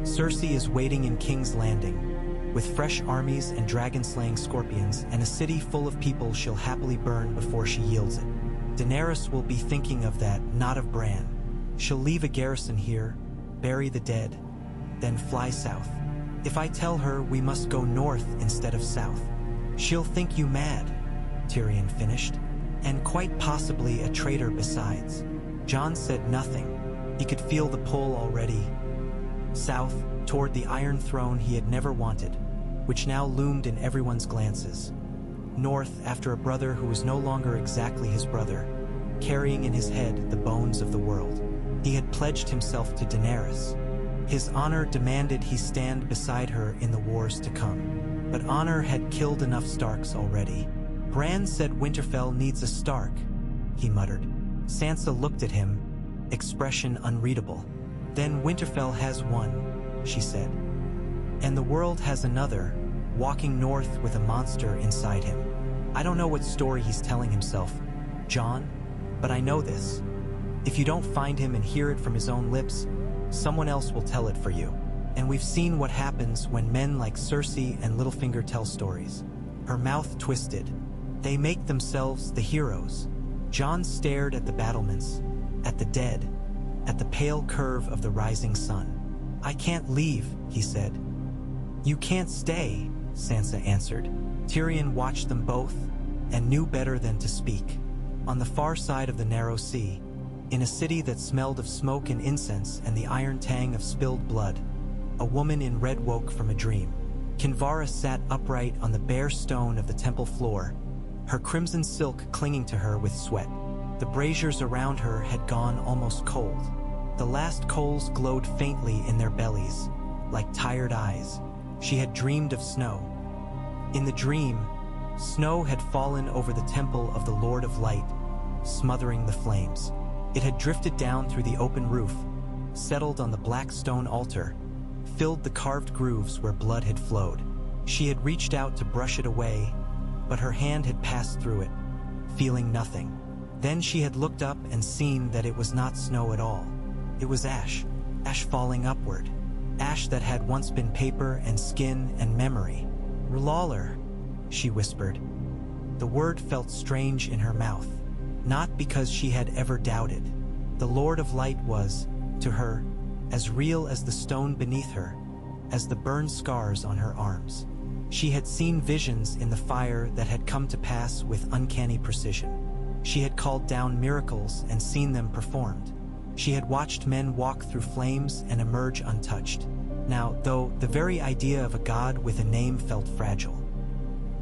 Cersei is waiting in King's Landing, with fresh armies and dragon-slaying scorpions and a city full of people she'll happily burn before she yields it. Daenerys will be thinking of that, not of Bran. She'll leave a garrison here, bury the dead, then fly south. If I tell her we must go north instead of south, she'll think you mad, Tyrion finished, and quite possibly a traitor besides. Jon said nothing. He could feel the pull already. South, toward the Iron Throne he had never wanted, which now loomed in everyone's glances. North, after a brother who was no longer exactly his brother, carrying in his head the bones of the world. He had pledged himself to Daenerys. His honor demanded he stand beside her in the wars to come. But honor had killed enough Starks already. Bran said Winterfell needs a Stark, he muttered. Sansa looked at him, expression unreadable. Then Winterfell has one, she said. And the world has another, walking north with a monster inside him. I don't know what story he's telling himself, Jon, but I know this. If you don't find him and hear it from his own lips, someone else will tell it for you. And we've seen what happens when men like Cersei and Littlefinger tell stories. Her mouth twisted. They make themselves the heroes. Jon stared at the battlements, at the dead, at the pale curve of the rising sun. I can't leave, he said. You can't stay, Sansa answered. Tyrion watched them both and knew better than to speak. On the far side of the narrow sea, in a city that smelled of smoke and incense and the iron tang of spilled blood, a woman in red woke from a dream. Kinvara sat upright on the bare stone of the temple floor, her crimson silk clinging to her with sweat. The braziers around her had gone almost cold. The last coals glowed faintly in their bellies, like tired eyes. She had dreamed of snow. In the dream, snow had fallen over the temple of the Lord of Light, smothering the flames. It had drifted down through the open roof, settled on the black stone altar, filled the carved grooves where blood had flowed. She had reached out to brush it away, but her hand had passed through it, feeling nothing. Then she had looked up and seen that it was not snow at all. It was ash, ash falling upward, ash that had once been paper and skin and memory. R'hllor, she whispered. The word felt strange in her mouth, not because she had ever doubted. The Lord of Light was, to her, as real as the stone beneath her, as the burned scars on her arms. She had seen visions in the fire that had come to pass with uncanny precision. She had called down miracles and seen them performed. She had watched men walk through flames and emerge untouched. Now, though, the very idea of a god with a name felt fragile.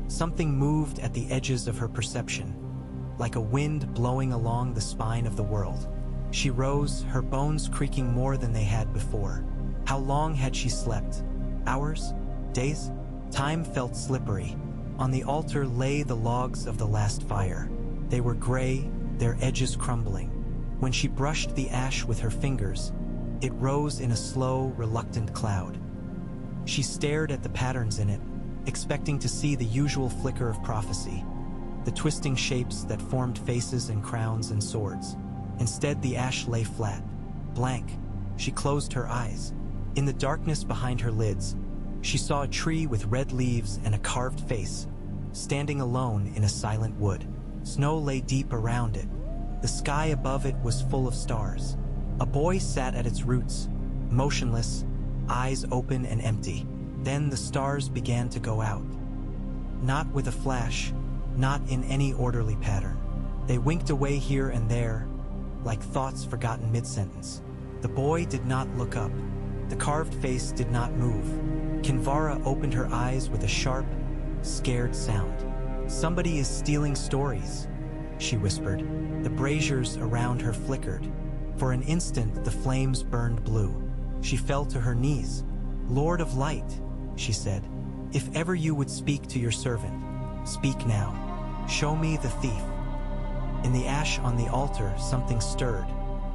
Something moved at the edges of her perception, like a wind blowing along the spine of the world. She rose, her bones creaking more than they had before. How long had she slept? Hours? Days? Time felt slippery. On the altar lay the logs of the last fire. They were gray, their edges crumbling. When she brushed the ash with her fingers, it rose in a slow, reluctant cloud. She stared at the patterns in it, expecting to see the usual flicker of prophecy, the twisting shapes that formed faces and crowns and swords. Instead, the ash lay flat, blank. She closed her eyes. In the darkness behind her lids, she saw a tree with red leaves and a carved face, standing alone in a silent wood. Snow lay deep around it. The sky above it was full of stars. A boy sat at its roots, motionless, eyes open and empty. Then the stars began to go out. Not with a flash, not in any orderly pattern. They winked away here and there, like thoughts forgotten mid-sentence. The boy did not look up. The carved face did not move. Kinvara opened her eyes with a sharp, scared sound. "Somebody is stealing stories," she whispered. The braziers around her flickered. For an instant, the flames burned blue. She fell to her knees. "Lord of Light," she said, "if ever you would speak to your servant, speak now. Show me the thief." In the ash on the altar, something stirred.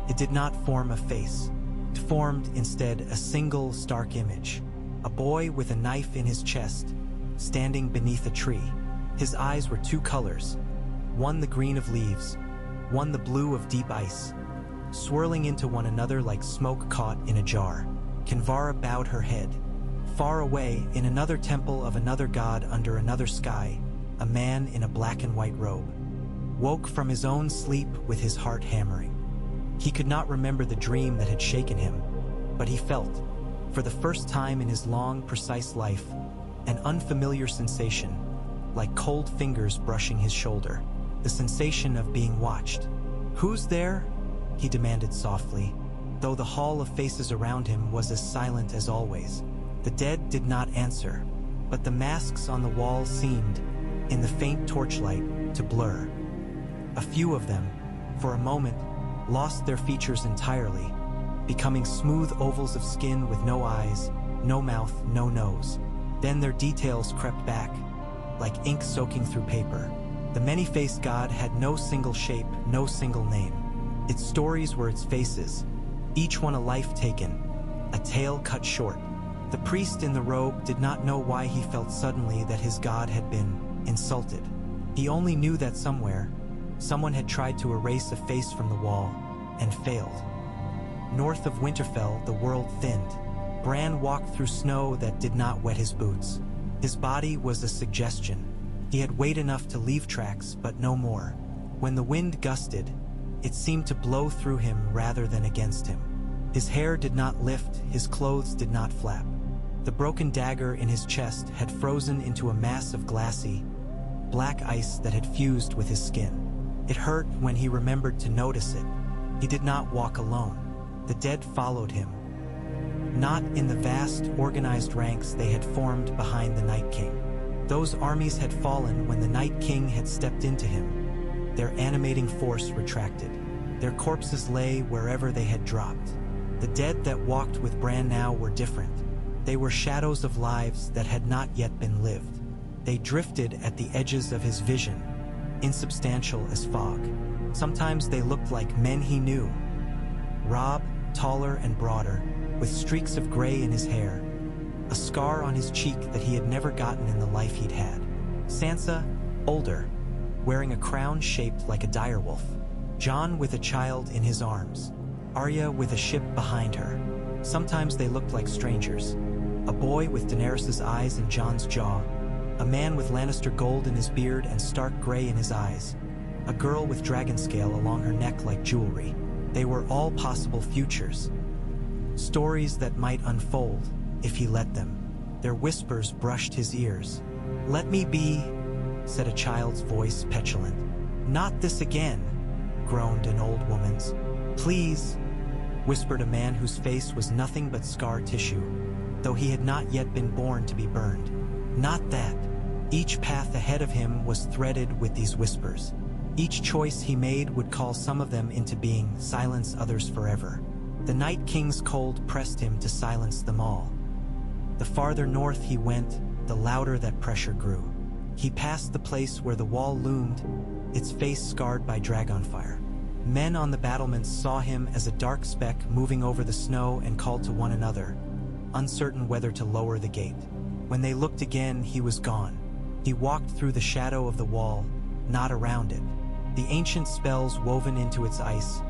It did not form a face. It formed, instead, a single stark image. A boy with a knife in his chest, standing beneath a tree. His eyes were two colors, one the green of leaves, one the blue of deep ice, swirling into one another like smoke caught in a jar. Kinvara bowed her head. Far away, in another temple of another god under another sky, a man in a black and white robe woke from his own sleep with his heart hammering. He could not remember the dream that had shaken him, but he felt, for the first time in his long, precise life, an unfamiliar sensation, like cold fingers brushing his shoulder, the sensation of being watched. "Who's there?" he demanded softly, though the hall of faces around him was as silent as always. The dead did not answer, but the masks on the wall seemed, in the faint torchlight, to blur. A few of them, for a moment, lost their features entirely, becoming smooth ovals of skin with no eyes, no mouth, no nose. Then their details crept back, like ink soaking through paper. The many-faced god had no single shape, no single name. Its stories were its faces, each one a life taken, a tale cut short. The priest in the robe did not know why he felt suddenly that his god had been insulted. He only knew that somewhere, someone had tried to erase a face from the wall, and failed. North of Winterfell, the world thinned. Bran walked through snow that did not wet his boots. His body was a suggestion. He had weight enough to leave tracks, but no more. When the wind gusted, it seemed to blow through him rather than against him. His hair did not lift, his clothes did not flap. The broken dagger in his chest had frozen into a mass of glassy, black ice that had fused with his skin. It hurt when he remembered to notice it. He did not walk alone. The dead followed him. Not in the vast, organized ranks they had formed behind the Night King. Those armies had fallen when the Night King had stepped into him. Their animating force retracted. Their corpses lay wherever they had dropped. The dead that walked with Bran now were different. They were shadows of lives that had not yet been lived. They drifted at the edges of his vision, insubstantial as fog. Sometimes they looked like men he knew. Robb, taller and broader, with streaks of gray in his hair, a scar on his cheek that he had never gotten in the life he'd had. Sansa, older, wearing a crown shaped like a direwolf. Jon with a child in his arms. Arya with a ship behind her. Sometimes they looked like strangers. A boy with Daenerys' eyes and Jon's jaw. A man with Lannister gold in his beard and stark gray in his eyes. A girl with dragon scale along her neck like jewelry. They were all possible futures. Stories that might unfold, if he let them. Their whispers brushed his ears. "Let me be," said a child's voice, petulant. "Not this again," groaned an old woman's. "Please," whispered a man whose face was nothing but scar tissue, though he had not yet been born to be burned. "Not that." Each path ahead of him was threaded with these whispers. Each choice he made would call some of them into being, silence others forever. The Night King's cold pressed him to silence them all. The farther north he went, the louder that pressure grew. He passed the place where the wall loomed, its face scarred by dragonfire. Men on the battlements saw him as a dark speck moving over the snow and called to one another, uncertain whether to lower the gate. When they looked again, he was gone. He walked through the shadow of the wall, not around it. The ancient spells woven into its ice,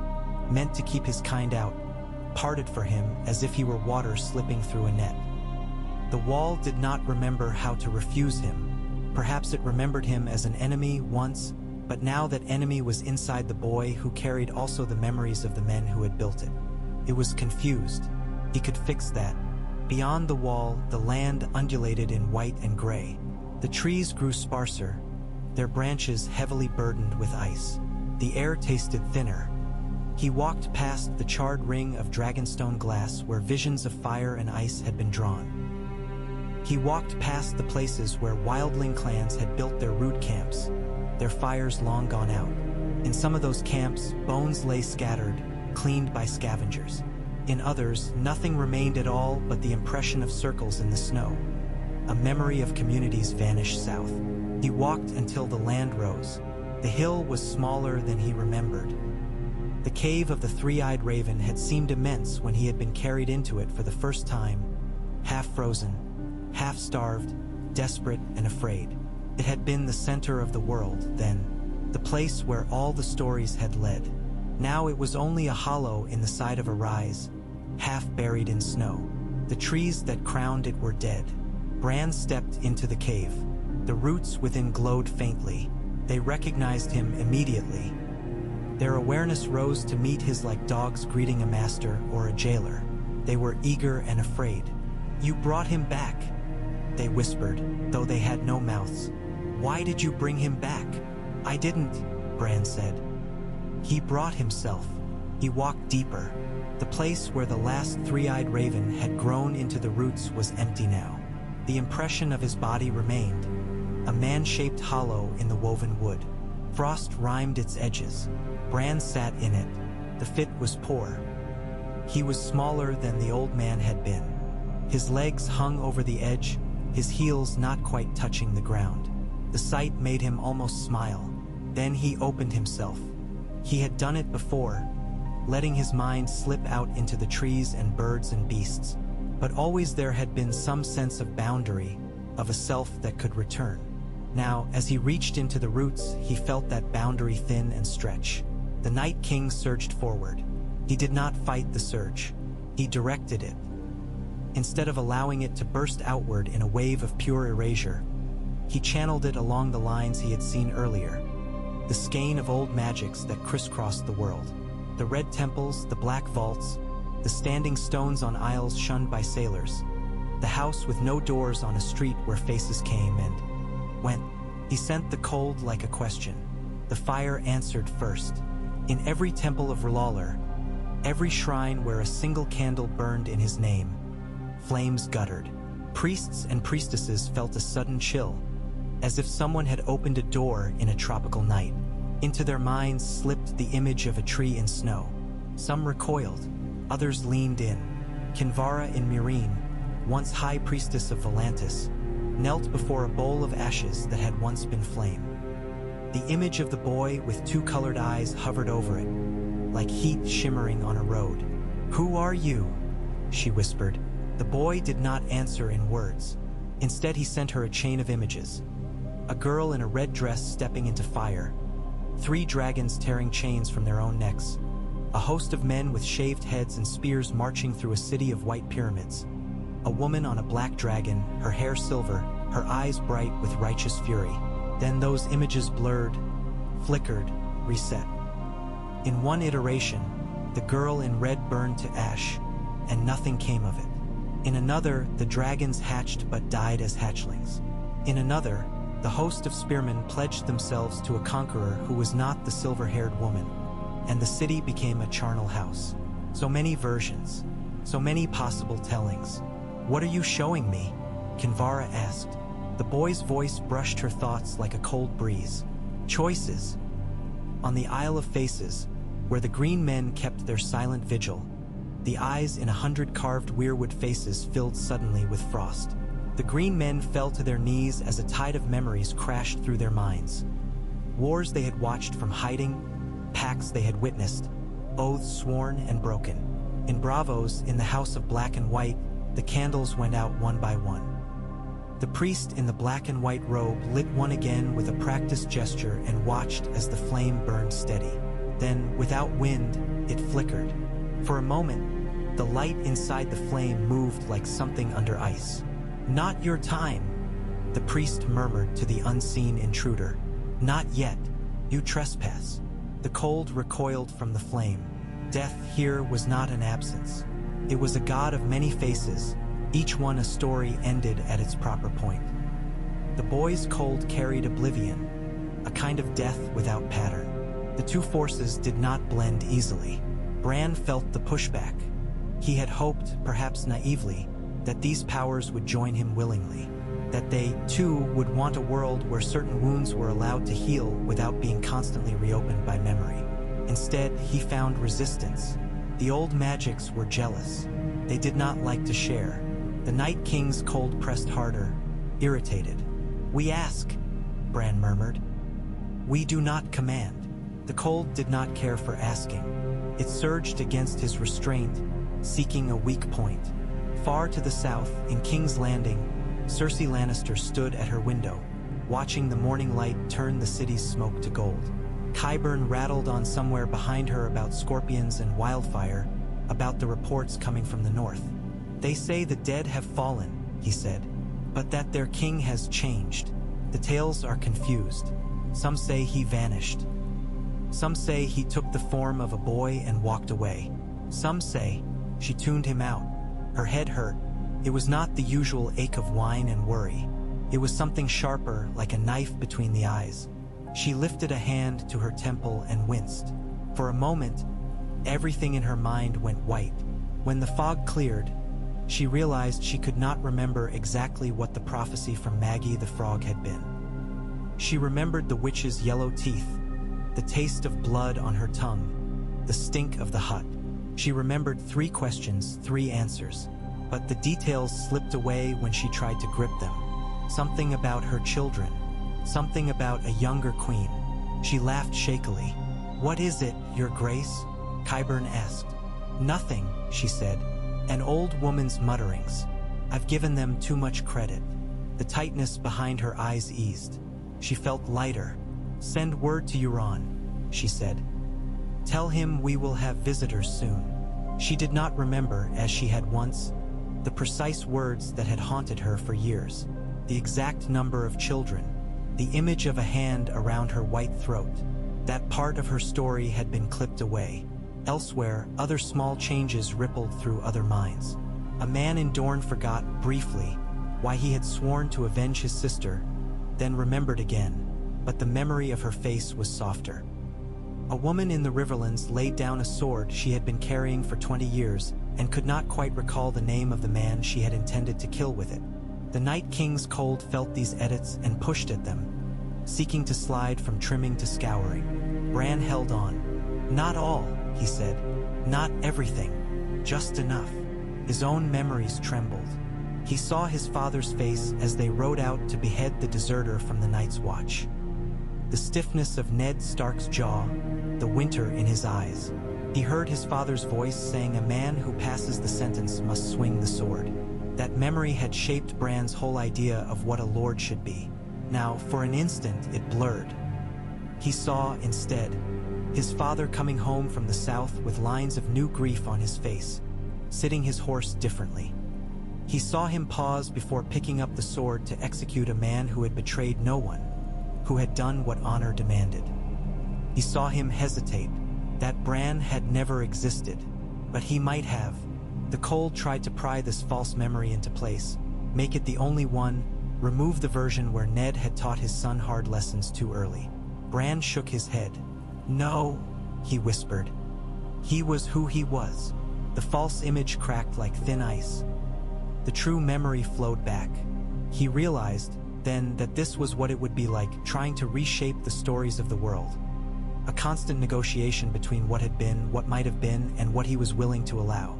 meant to keep his kind out, parted for him as if he were water slipping through a net. The wall did not remember how to refuse him. Perhaps it remembered him as an enemy once, but now that enemy was inside the boy who carried also the memories of the men who had built it. It was confused. He could fix that, Beyond the wall, the land undulated in white and gray. The trees grew sparser, their branches heavily burdened with ice. The air tasted thinner. He walked past the charred ring of dragonstone glass where visions of fire and ice had been drawn. He walked past the places where wildling clans had built their rude camps, their fires long gone out. In some of those camps, bones lay scattered, cleaned by scavengers. In others, nothing remained at all but the impression of circles in the snow, a memory of communities vanished south. He walked until the land rose. The hill was smaller than he remembered. The cave of the three-eyed raven had seemed immense when he had been carried into it for the first time, half-frozen, half-starved, desperate and afraid. It had been the center of the world then, the place where all the stories had led. Now it was only a hollow in the side of a rise, half buried in snow. The trees that crowned it were dead. Bran stepped into the cave. The roots within glowed faintly. They recognized him immediately. Their awareness rose to meet his like dogs greeting a master or a jailer. They were eager and afraid. "You brought him back," they whispered, though they had no mouths. "Why did you bring him back?" "I didn't," Bran said. "He brought himself." He walked deeper. The place where the last three-eyed raven had grown into the roots was empty now. The impression of his body remained, a man-shaped hollow in the woven wood. Frost rimed its edges. Bran sat in it. The fit was poor. He was smaller than the old man had been. His legs hung over the edge, his heels not quite touching the ground. The sight made him almost smile. Then he opened himself. He had done it before, letting his mind slip out into the trees and birds and beasts. But always there had been some sense of boundary, of a self that could return. Now, as he reached into the roots, he felt that boundary thin and stretch. The Night King surged forward. He did not fight the surge. He directed it. Instead of allowing it to burst outward in a wave of pure erasure, he channeled it along the lines he had seen earlier. The skein of old magics that crisscrossed the world. The red temples, the black vaults, the standing stones on aisles shunned by sailors, the house with no doors on a street where faces came and went. He sent the cold like a question. The fire answered first. In every temple of Rewrote, every shrine where a single candle burned in his name, flames guttered. Priests and priestesses felt a sudden chill, as if someone had opened a door in a tropical night. Into their minds slipped the image of a tree in snow. Some recoiled, others leaned in. Kinvara in Meereen, once high priestess of Volantis, knelt before a bowl of ashes that had once been flame. The image of the boy with two colored eyes hovered over it, like heat shimmering on a road. "Who are you?" she whispered. The boy did not answer in words. Instead, he sent her a chain of images. A girl in a red dress stepping into fire, 3 dragons tearing chains from their own necks, a host of men with shaved heads and spears marching through a city of white pyramids, a woman on a black dragon, her hair silver, her eyes bright with righteous fury. Then those images blurred, flickered, reset. In one iteration, the girl in red burned to ash, and nothing came of it. In another, the dragons hatched but died as hatchlings. In another, the host of spearmen pledged themselves to a conqueror who was not the silver-haired woman, and the city became a charnel house. So many versions, so many possible tellings. "What are you showing me?" Kinvara asked. The boy's voice brushed her thoughts like a cold breeze. "Choices." On the Isle of Faces, where the green men kept their silent vigil, the eyes in 100 carved weirwood faces filled suddenly with frost. The green men fell to their knees as a tide of memories crashed through their minds. Wars they had watched from hiding, pacts they had witnessed, oaths sworn and broken. In Bravos, in the house of black and white, the candles went out one by one. The priest in the black and white robe lit one again with a practiced gesture and watched as the flame burned steady. Then, without wind, it flickered. For a moment, the light inside the flame moved like something under ice. "Not your time," the priest murmured to the unseen intruder. "Not yet. You trespass." The cold recoiled from the flame. Death here was not an absence. It was a god of many faces, each one a story ended at its proper point. The boy's cold carried oblivion, a kind of death without pattern. The two forces did not blend easily. Bran felt the pushback. He had hoped, perhaps naively, that these powers would join him willingly, that they, too, would want a world where certain wounds were allowed to heal without being constantly reopened by memory. Instead, he found resistance. The old magics were jealous. They did not like to share. The Night King's cold pressed harder, irritated. "We ask," Bran murmured. "We do not command." The cold did not care for asking. It surged against his restraint, seeking a weak point. Far to the south, in King's Landing, Cersei Lannister stood at her window, watching the morning light turn the city's smoke to gold. Qyburn rattled on somewhere behind her about scorpions and wildfire, about the reports coming from the north. "They say the dead have fallen," he said, "but that their king has changed. The tales are confused. Some say he vanished. Some say he took the form of a boy and walked away. Some say she tuned him out." Her head hurt. It was not the usual ache of wine and worry. It was something sharper, like a knife between the eyes. She lifted a hand to her temple and winced. For a moment, everything in her mind went white. When the fog cleared, she realized she could not remember exactly what the prophecy from Maggie the Frog had been. She remembered the witch's yellow teeth, the taste of blood on her tongue, the stink of the hut. She remembered 3 questions, 3 answers, but the details slipped away when she tried to grip them. Something about her children, something about a younger queen. She laughed shakily. "What is it, Your Grace?" Qyburn asked. "Nothing," she said. "An old woman's mutterings. I've given them too much credit." The tightness behind her eyes eased. She felt lighter. "Send word to Euron," she said. "Tell him we will have visitors soon." She did not remember, as she had once, the precise words that had haunted her for years, the exact number of children, the image of a hand around her white throat. That part of her story had been clipped away. Elsewhere, other small changes rippled through other minds. A man in Dorne forgot, briefly, why he had sworn to avenge his sister, then remembered again, but the memory of her face was softer. A woman in the Riverlands laid down a sword she had been carrying for 20 years and could not quite recall the name of the man she had intended to kill with it. The Night King's cold felt these edits and pushed at them, seeking to slide from trimming to scouring. Bran held on. "Not all," he said. "Not everything. Just enough." His own memories trembled. He saw his father's face as they rode out to behead the deserter from the Night's Watch. The stiffness of Ned Stark's jaw, the winter in his eyes. He heard his father's voice saying a man who passes the sentence must swing the sword. That memory had shaped Bran's whole idea of what a lord should be. Now, for an instant, it blurred. He saw, instead, his father coming home from the south with lines of new grief on his face, sitting his horse differently. He saw him pause before picking up the sword to execute a man who had betrayed no one, who had done what honor demanded. He saw him hesitate. That Bran had never existed, but he might have. The cold tried to pry this false memory into place, make it the only one, remove the version where Ned had taught his son hard lessons too early. Bran shook his head. "No," he whispered. He was who he was. The false image cracked like thin ice. The true memory flowed back. He realized, then, that this was what it would be like, trying to reshape the stories of the world. A constant negotiation between what had been, what might have been, and what he was willing to allow.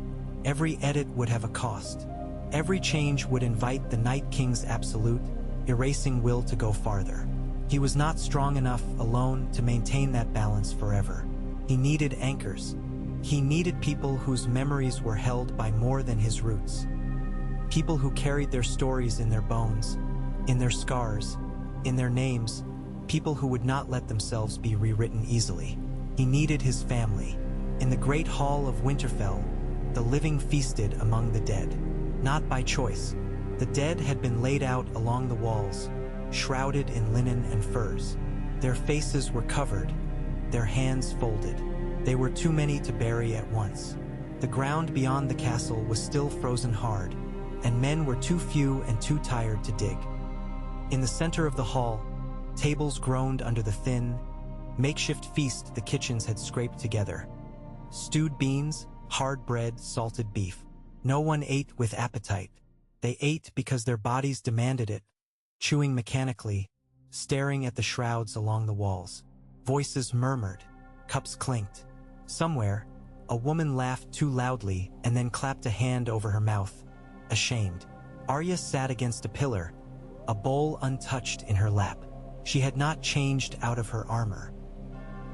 Every edit would have a cost. Every change would invite the Night King's absolute, erasing will to go farther. He was not strong enough, alone, to maintain that balance forever. He needed anchors. He needed people whose memories were held by more than his roots. People who carried their stories in their bones, in their scars, in their names, people who would not let themselves be rewritten easily. He needed his family. In the great hall of Winterfell, the living feasted among the dead. Not by choice. The dead had been laid out along the walls, shrouded in linen and furs. Their faces were covered, their hands folded. They were too many to bury at once. The ground beyond the castle was still frozen hard, and men were too few and too tired to dig. In the center of the hall, tables groaned under the thin, makeshift feast the kitchens had scraped together. Stewed beans, hard bread, salted beef. No one ate with appetite. They ate because their bodies demanded it, chewing mechanically, staring at the shrouds along the walls. Voices murmured, cups clinked. Somewhere, a woman laughed too loudly and then clapped a hand over her mouth, ashamed. Arya sat against a pillar, a bowl untouched in her lap. She had not changed out of her armor.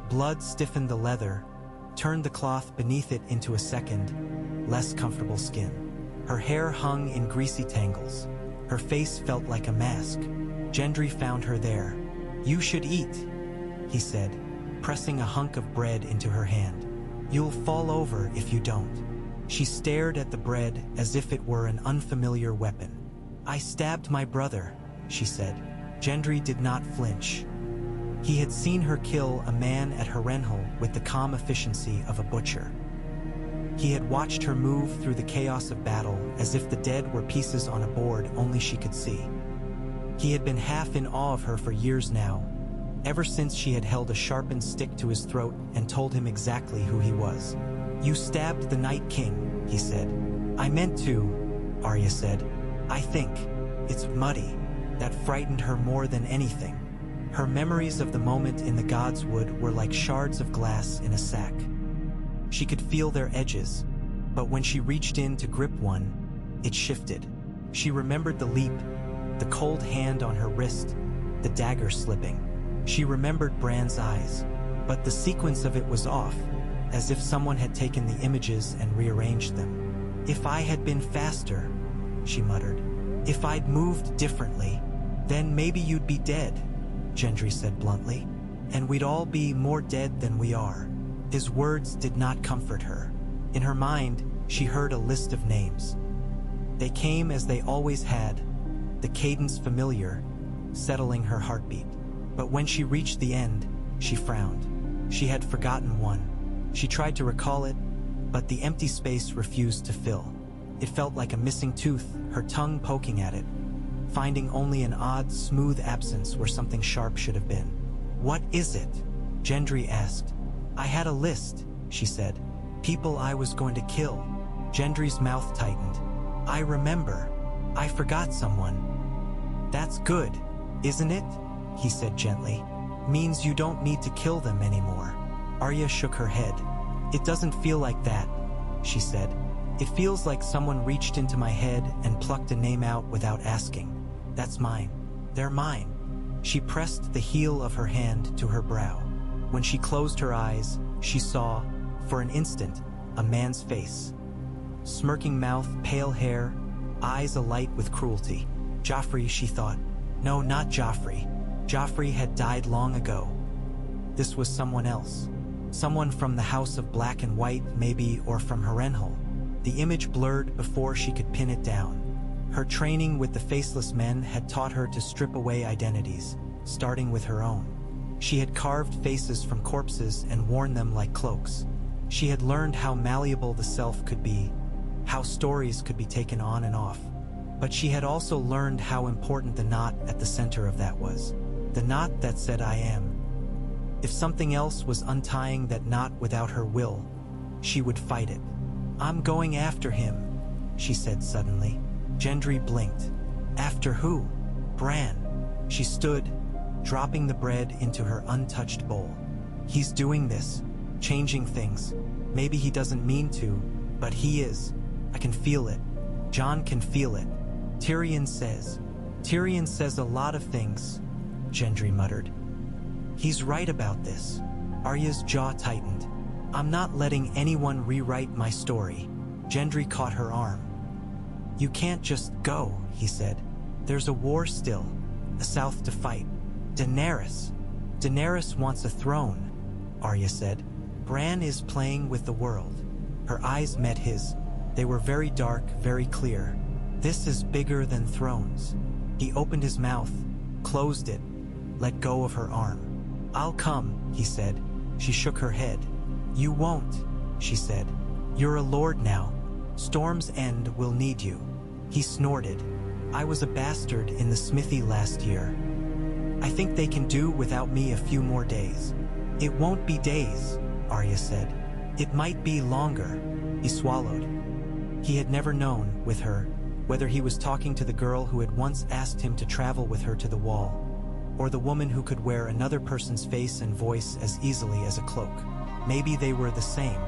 Blood stiffened the leather, turned the cloth beneath it into a second, less comfortable skin. Her hair hung in greasy tangles. Her face felt like a mask. Gendry found her there. "You should eat," he said, pressing a hunk of bread into her hand. "You'll fall over if you don't." She stared at the bread as if it were an unfamiliar weapon. "I stabbed my brother," she said. Gendry did not flinch. He had seen her kill a man at Harrenhal with the calm efficiency of a butcher. He had watched her move through the chaos of battle as if the dead were pieces on a board only she could see. He had been half in awe of her for years now, ever since she had held a sharpened stick to his throat and told him exactly who he was. "You stabbed the Night King," he said. "I meant to," Arya said. "I think. It's muddy." That frightened her more than anything. Her memories of the moment in the Godswood were like shards of glass in a sack. She could feel their edges, but when she reached in to grip one, it shifted. She remembered the leap, the cold hand on her wrist, the dagger slipping. She remembered Bran's eyes, but the sequence of it was off, as if someone had taken the images and rearranged them. "If I had been faster," she muttered. "If I'd moved differently, then maybe you'd be dead," Gendry said bluntly. "And we'd all be more dead than we are." His words did not comfort her. In her mind, she heard a list of names. They came as they always had, the cadence familiar, settling her heartbeat. But when she reached the end, she frowned. She had forgotten one. She tried to recall it, but the empty space refused to fill. It felt like a missing tooth, her tongue poking at it, finding only an odd, smooth absence where something sharp should have been. "What is it?" Gendry asked. "I had a list," she said. "People I was going to kill." Gendry's mouth tightened. "I remember. I forgot someone." "That's good, isn't it?" he said gently. "Means you don't need to kill them anymore." Arya shook her head. "It doesn't feel like that," she said. "It feels like someone reached into my head and plucked a name out without asking. That's mine. They're mine." She pressed the heel of her hand to her brow. When she closed her eyes, she saw, for an instant, a man's face. Smirking mouth, pale hair, eyes alight with cruelty. Joffrey, she thought. No, not Joffrey. Joffrey had died long ago. This was someone else. Someone from the House of Black and White, maybe, or from Harrenhal. The image blurred before she could pin it down. Her training with the Faceless Men had taught her to strip away identities, starting with her own. She had carved faces from corpses and worn them like cloaks. She had learned how malleable the self could be, how stories could be taken on and off. But she had also learned how important the knot at the center of that was. The knot that said I am. If something else was untying that knot without her will, she would fight it. "I'm going after him," she said suddenly. Gendry blinked. "After who?" "Bran." She stood, dropping the bread into her untouched bowl. "He's doing this, changing things. Maybe he doesn't mean to, but he is. I can feel it. Jon can feel it. Tyrion says. Tyrion says a lot of things," Gendry muttered. "He's right about this." Arya's jaw tightened. "I'm not letting anyone rewrite my story." Gendry caught her arm. "You can't just go," he said. "There's a war still, a South to fight. Daenerys wants a throne," Arya said. "Bran is playing with the world." Her eyes met his. They were very dark, very clear. "This is bigger than thrones." He opened his mouth, closed it, let go of her arm. "I'll come," he said. She shook her head. "You won't," she said. "You're a lord now. Storm's End will need you." He snorted. I was a bastard in the smithy last year. I think they can do without me a few more days. It won't be days, Arya said. It might be longer. He swallowed. He had never known, with her, whether he was talking to the girl who had once asked him to travel with her to the wall, or the woman who could wear another person's face and voice as easily as a cloak. Maybe they were the same.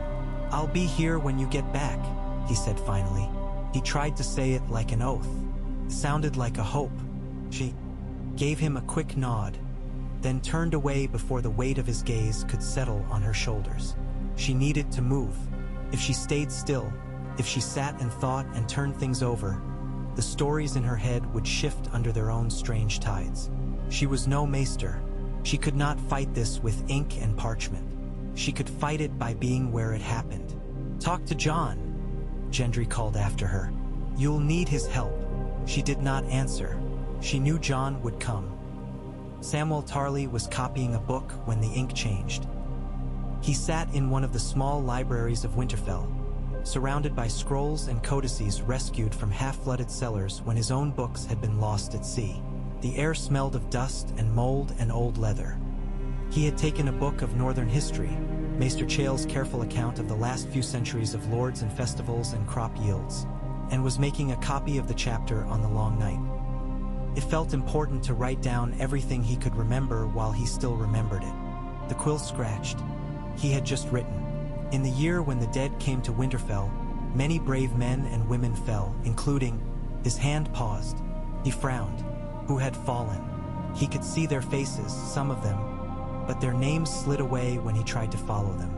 I'll be here when you get back, he said finally. He tried to say it like an oath. It sounded like a hope. She gave him a quick nod, then turned away before the weight of his gaze could settle on her shoulders. She needed to move. If she stayed still, if she sat and thought and turned things over, the stories in her head would shift under their own strange tides. She was no maester. She could not fight this with ink and parchment. She could fight it by being where it happened. Talk to John, Gendry called after her. You'll need his help. She did not answer. She knew John would come. Samwell Tarly was copying a book when the ink changed. He sat in one of the small libraries of Winterfell, surrounded by scrolls and codices rescued from half-flooded cellars when his own books had been lost at sea. The air smelled of dust and mold and old leather. He had taken a book of northern history, Maester Chael's careful account of the last few centuries of lords and festivals and crop yields, and was making a copy of the chapter on the Long Night. It felt important to write down everything he could remember while he still remembered it. The quill scratched. He had just written, in the year when the dead came to Winterfell, many brave men and women fell, including, his hand paused. He frowned. Who had fallen? He could see their faces, some of them, but their names slid away when he tried to follow them.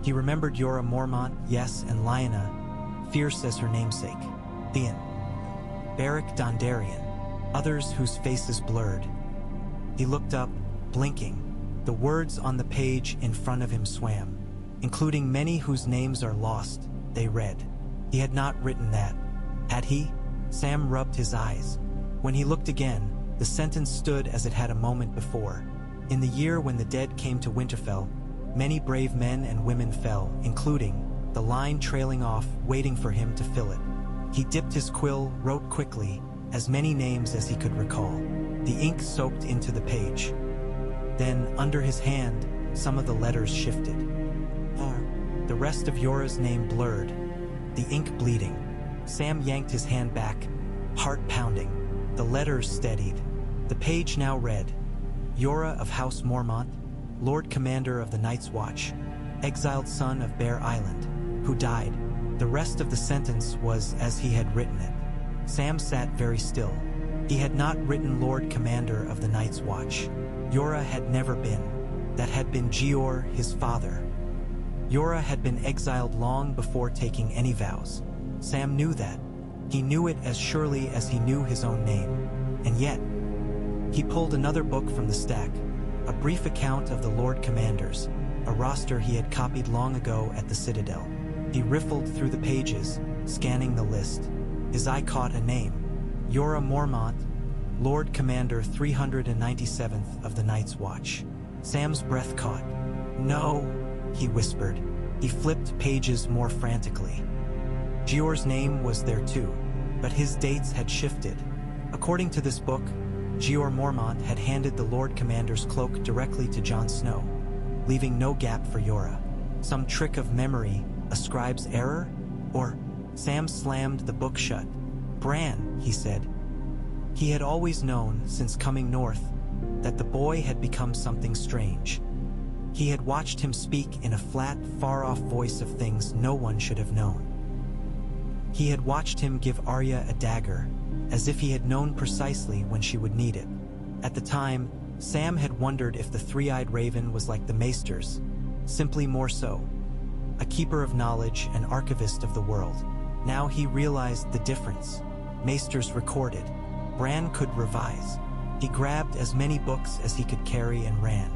He remembered Jorah Mormont, yes, and Lyanna, fierce as her namesake, Theon, Beric Dondarrion, others whose faces blurred. He looked up, blinking. The words on the page in front of him swam, including many whose names are lost, they read. He had not written that. Had he? Sam rubbed his eyes. When he looked again, the sentence stood as it had a moment before. In the year when the dead came to Winterfell, many brave men and women fell, including, the line trailing off, waiting for him to fill it. He dipped his quill, wrote quickly, as many names as he could recall. The ink soaked into the page. Then, under his hand, some of the letters shifted. The rest of Jorah's name blurred, the ink bleeding. Sam yanked his hand back, heart pounding. The letters steadied. The page now read, Jorah of House Mormont, Lord Commander of the Night's Watch, exiled son of Bear Island, who died. The rest of the sentence was as he had written it. Sam sat very still. He had not written Lord Commander of the Night's Watch. Jorah had never been. That had been Jeor, his father. Jorah had been exiled long before taking any vows. Sam knew that. He knew it as surely as he knew his own name. And yet, he pulled another book from the stack, a brief account of the Lord Commanders, a roster he had copied long ago at the Citadel. He riffled through the pages, scanning the list. His eye caught a name, Jorah Mormont, Lord Commander 397th of the Night's Watch. Sam's breath caught. No, he whispered. He flipped pages more frantically. Jeor's name was there too, but his dates had shifted. According to this book, Jeor Mormont had handed the Lord Commander's cloak directly to Jon Snow, leaving no gap for Jorah. Some trick of memory, a scribe's error? Or, Sam slammed the book shut. Bran, he said. He had always known, since coming north, that the boy had become something strange. He had watched him speak in a flat, far-off voice of things no one should have known. He had watched him give Arya a dagger, as if he had known precisely when she would need it. At the time, Sam had wondered if the three-eyed raven was like the maesters, simply more so. A keeper of knowledge, an archivist of the world. Now he realized the difference. Maesters recorded. Bran could revise. He grabbed as many books as he could carry and ran.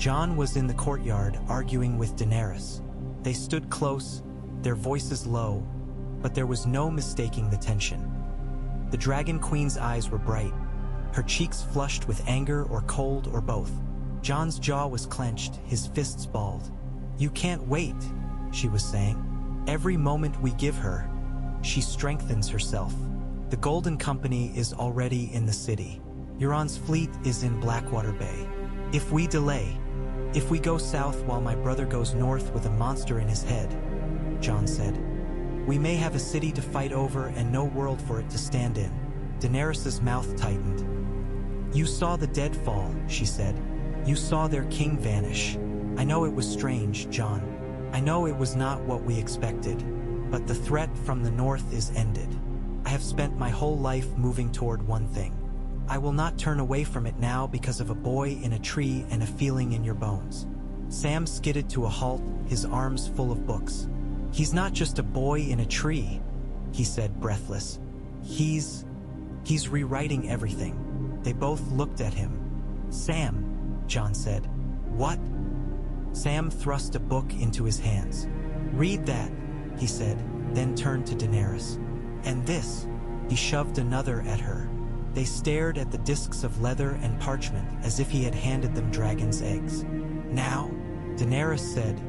Jon was in the courtyard arguing with Daenerys. They stood close, their voices low, but there was no mistaking the tension. The Dragon Queen's eyes were bright, her cheeks flushed with anger or cold or both. Jon's jaw was clenched, his fists balled. You can't wait, she was saying. Every moment we give her, she strengthens herself. The Golden Company is already in the city. Euron's fleet is in Blackwater Bay. If we delay, if we go south while my brother goes north with a monster in his head, Jon said, we may have a city to fight over and no world for it to stand in. Daenerys' mouth tightened. You saw the dead fall, she said. You saw their king vanish. I know it was strange, Jon. I know it was not what we expected, but the threat from the north is ended. I have spent my whole life moving toward one thing. I will not turn away from it now because of a boy in a tree and a feeling in your bones. Sam skidded to a halt, his arms full of books. He's not just a boy in a tree, he said, breathless. He's rewriting everything. They both looked at him. Sam, Jon said. What? Sam thrust a book into his hands. Read that, he said, then turned to Daenerys. And this, he shoved another at her. They stared at the discs of leather and parchment as if he had handed them dragon's eggs. Now, Daenerys said,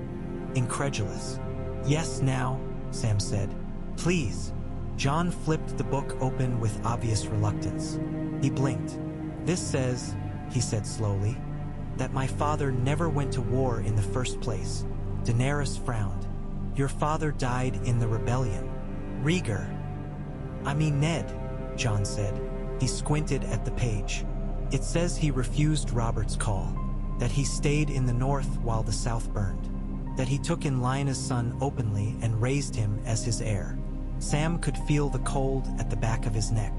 incredulous. Yes, now, Sam said. Please. Jon flipped the book open with obvious reluctance. He blinked. This says, he said slowly, that my father never went to war in the first place. Daenerys frowned. Your father died in the rebellion. Rhaegar. I mean Ned, Jon said. He squinted at the page. It says he refused Robert's call, that he stayed in the north while the south burned, that he took in Lyanna's son openly and raised him as his heir. Sam could feel the cold at the back of his neck.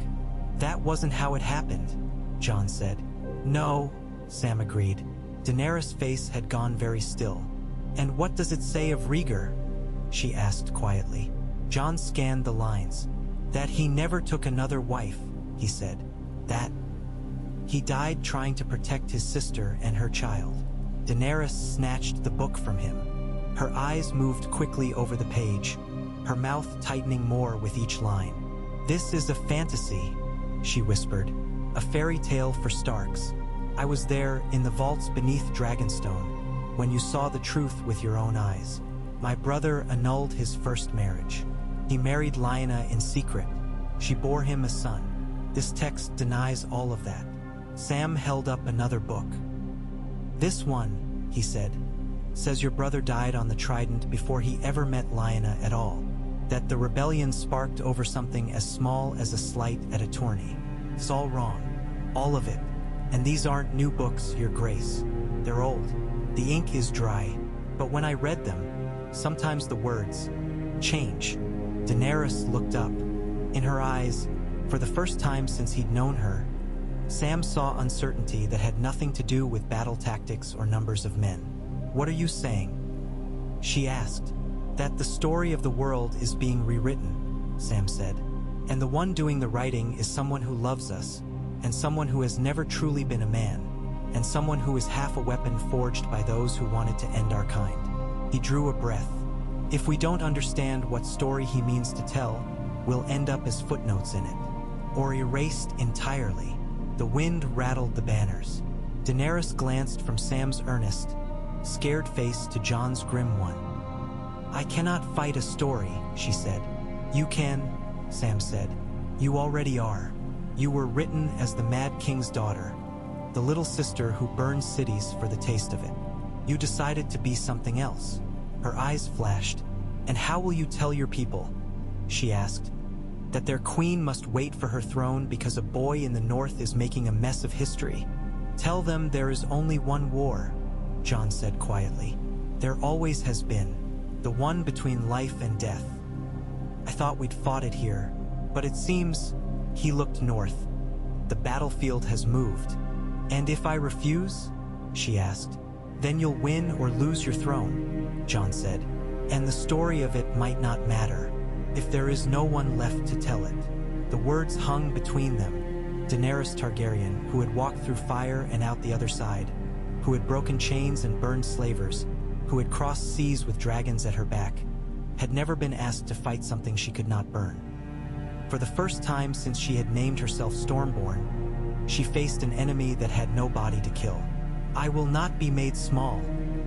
That wasn't how it happened, Jon said. No, Sam agreed. Daenerys' face had gone very still. And what does it say of Rhaegar? She asked quietly. Jon scanned the lines. That he never took another wife, he said. That he died trying to protect his sister and her child. Daenerys snatched the book from him. Her eyes moved quickly over the page, her mouth tightening more with each line. This is a fantasy, she whispered. A fairy tale for Starks. I was there in the vaults beneath Dragonstone when you saw the truth with your own eyes. My brother annulled his first marriage. He married Lyanna in secret. She bore him a son. This text denies all of that. Sam held up another book. This one, he said, says your brother died on the Trident before he ever met Lyanna at all. That the rebellion sparked over something as small as a slight at a tourney. It's all wrong. All of it. And these aren't new books, Your Grace. They're old. The ink is dry. But when I read them, sometimes the words change. Daenerys looked up. In her eyes, for the first time since he'd known her, Sam saw uncertainty that had nothing to do with battle tactics or numbers of men. What are you saying? She asked. That the story of the world is being rewritten, Sam said. And the one doing the writing is someone who loves us, and someone who has never truly been a man, and someone who is half a weapon forged by those who wanted to end our kind. He drew a breath. If we don't understand what story he means to tell, we'll end up as footnotes in it, or erased entirely. The wind rattled the banners. Daenerys glanced from Sam's earnest, scared face to Jon's grim one. I cannot fight a story, she said. You can, Sam said. You already are. You were written as the Mad King's daughter, the little sister who burns cities for the taste of it. You decided to be something else. Her eyes flashed. And how will you tell your people, she asked, that their queen must wait for her throne because a boy in the north is making a mess of history? Tell them there is only one war, Jon said quietly. There always has been, the one between life and death. I thought we'd fought it here, but it seems, he looked north. The battlefield has moved. And if I refuse, she asked, then you'll win or lose your throne, Jon said. And the story of it might not matter, if there is no one left to tell it. The words hung between them. Daenerys Targaryen, who had walked through fire and out the other side, who had broken chains and burned slavers, who had crossed seas with dragons at her back, had never been asked to fight something she could not burn. For the first time since she had named herself Stormborn, she faced an enemy that had no body to kill. I will not be made small,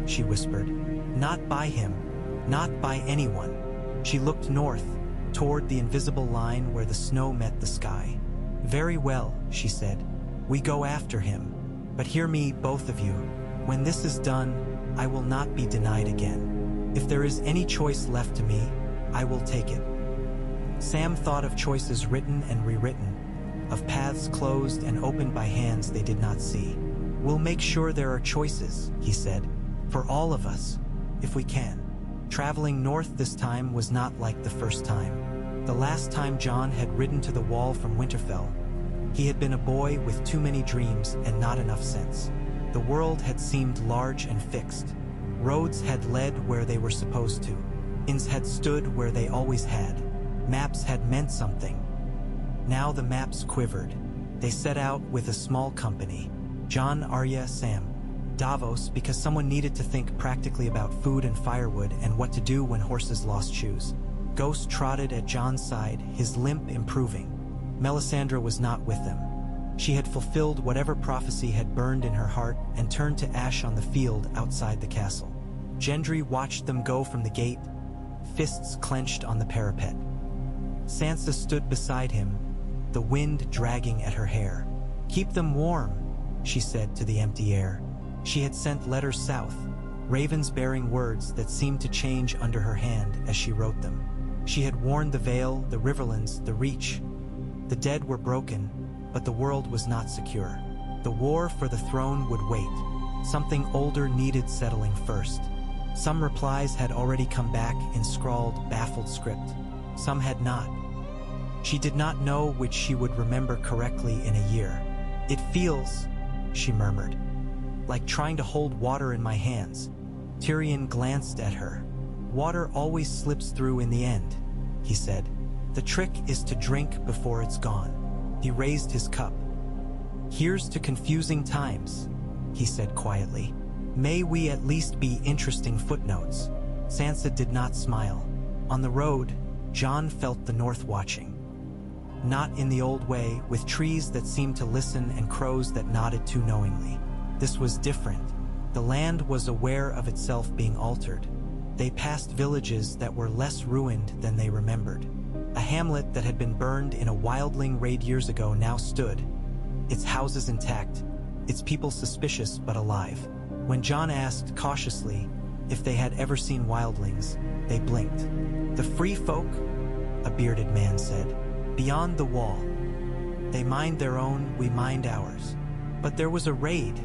she whispered. Not by him, not by anyone. She looked north, toward the invisible line where the snow met the sky. "Very well," she said. "We go after him. But hear me, both of you. When this is done, I will not be denied again. If there is any choice left to me, I will take it." Sam thought of choices written and rewritten, of paths closed and opened by hands they did not see. "We'll make sure there are choices," he said, "for all of us, if we can." Traveling north this time was not like the first time. The last time Jon had ridden to the wall from Winterfell, he had been a boy with too many dreams and not enough sense. The world had seemed large and fixed. Roads had led where they were supposed to. Inns had stood where they always had. Maps had meant something. Now the maps quivered. They set out with a small company. Jon, Arya, Sam. Davos, because someone needed to think practically about food and firewood and what to do when horses lost shoes. Ghost trotted at Jon's side, his limp improving. Melisandre was not with them. She had fulfilled whatever prophecy had burned in her heart and turned to ash on the field outside the castle. Gendry watched them go from the gate, fists clenched on the parapet. Sansa stood beside him, the wind dragging at her hair. "Keep them warm," she said to the empty air. She had sent letters south, ravens bearing words that seemed to change under her hand as she wrote them. She had warned the Vale, the Riverlands, the Reach. The dead were broken, but the world was not secure. The war for the throne would wait. Something older needed settling first. Some replies had already come back in scrawled, baffled script. Some had not. She did not know which she would remember correctly in a year. "It feels," she murmured, "like trying to hold water in my hands." Tyrion glanced at her. "Water always slips through in the end," he said. "The trick is to drink before it's gone." He raised his cup. "Here's to confusing times," he said quietly. "May we at least be interesting footnotes." Sansa did not smile. On the road, Jon felt the north watching. Not in the old way, with trees that seemed to listen and crows that nodded too knowingly. This was different. The land was aware of itself being altered. They passed villages that were less ruined than they remembered. A hamlet that had been burned in a wildling raid years ago now stood, its houses intact, its people suspicious but alive. When Jon asked cautiously if they had ever seen wildlings, they blinked. "The free folk," a bearded man said, "beyond the wall. They mind their own, we mind ours." "But there was a raid,"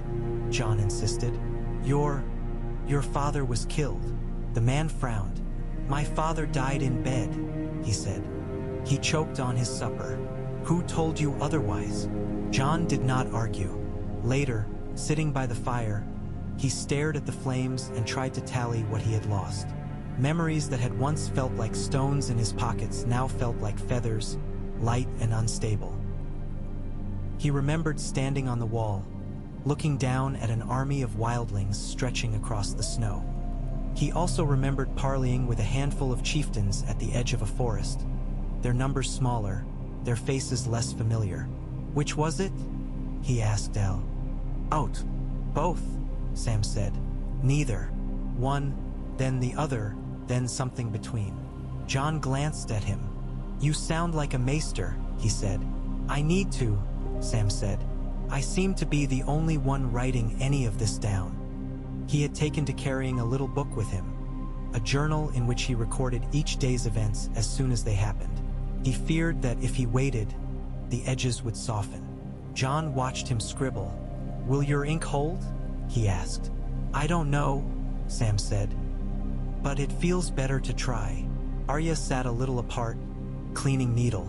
Jon insisted. Your father was killed." The man frowned. "My father died in bed," he said. He choked on his supper. "Who told you otherwise?" Jon did not argue. Later, sitting by the fire, he stared at the flames and tried to tally what he had lost. Memories that had once felt like stones in his pockets now felt like feathers, light and unstable. He remembered standing on the wall, looking down at an army of wildlings stretching across the snow. He also remembered parleying with a handful of chieftains at the edge of a forest, their numbers smaller, their faces less familiar. "Which was it?" he asked Al. "Out. Both," Sam said. "Neither. One, then the other, then something between." Jon glanced at him. "You sound like a maester," he said. "I need to," Sam said. "I seem to be the only one writing any of this down." He had taken to carrying a little book with him, a journal in which he recorded each day's events as soon as they happened. He feared that if he waited, the edges would soften. Jon watched him scribble. "Will your ink hold?" he asked. "I don't know," Sam said. "But it feels better to try." Arya sat a little apart, cleaning needle.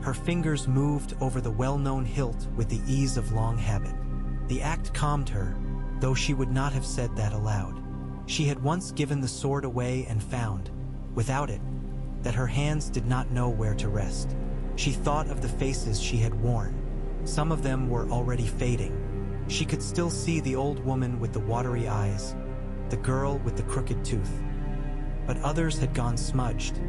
Her fingers moved over the well-known hilt with the ease of long habit. The act calmed her, though she would not have said that aloud. She had once given the sword away and found, without it, that her hands did not know where to rest. She thought of the faces she had worn. Some of them were already fading. She could still see the old woman with the watery eyes, the girl with the crooked tooth. But others had gone smudged,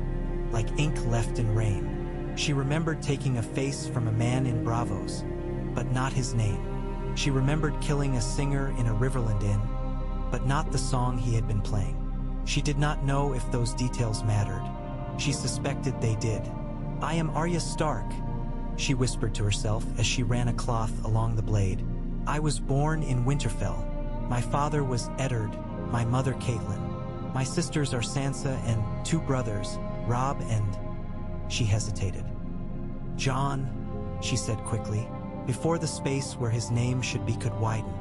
like ink left in rain. She remembered taking a face from a man in Bravos, but not his name. She remembered killing a singer in a Riverland inn, but not the song he had been playing. She did not know if those details mattered. She suspected they did. "I am Arya Stark," she whispered to herself as she ran a cloth along the blade. "I was born in Winterfell. My father was Eddard, my mother Catelyn. My sisters are Sansa and 2 brothers, Robb and—" She hesitated. "Jon," she said quickly, before the space where his name should be could widen.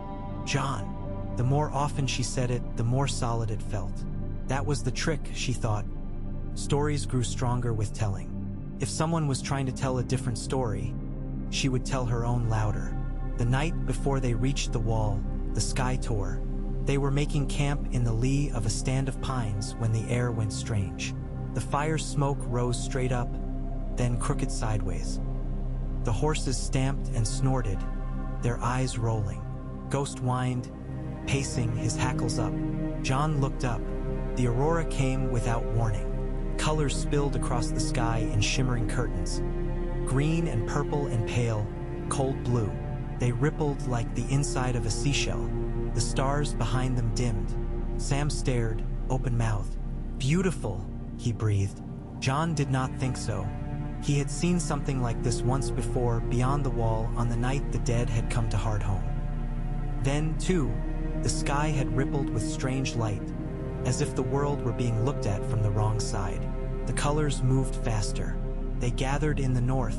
"Jon." The more often she said it, the more solid it felt. That was the trick, she thought. Stories grew stronger with telling. If someone was trying to tell a different story, she would tell her own louder. The night before they reached the wall, the sky tore. They were making camp in the lee of a stand of pines when the air went strange. The fire's smoke rose straight up, then crooked sideways. The horses stamped and snorted, their eyes rolling. Ghost whined, pacing, his hackles up. Jon looked up. The aurora came without warning. Colors spilled across the sky in shimmering curtains. Green and purple and pale, cold blue. They rippled like the inside of a seashell. The stars behind them dimmed. Sam stared, open-mouthed. "Beautiful," he breathed. Jon did not think so. He had seen something like this once before, beyond the wall, on the night the dead had come to Hardhome. Then, too, the sky had rippled with strange light, as if the world were being looked at from the wrong side. The colors moved faster. They gathered in the north,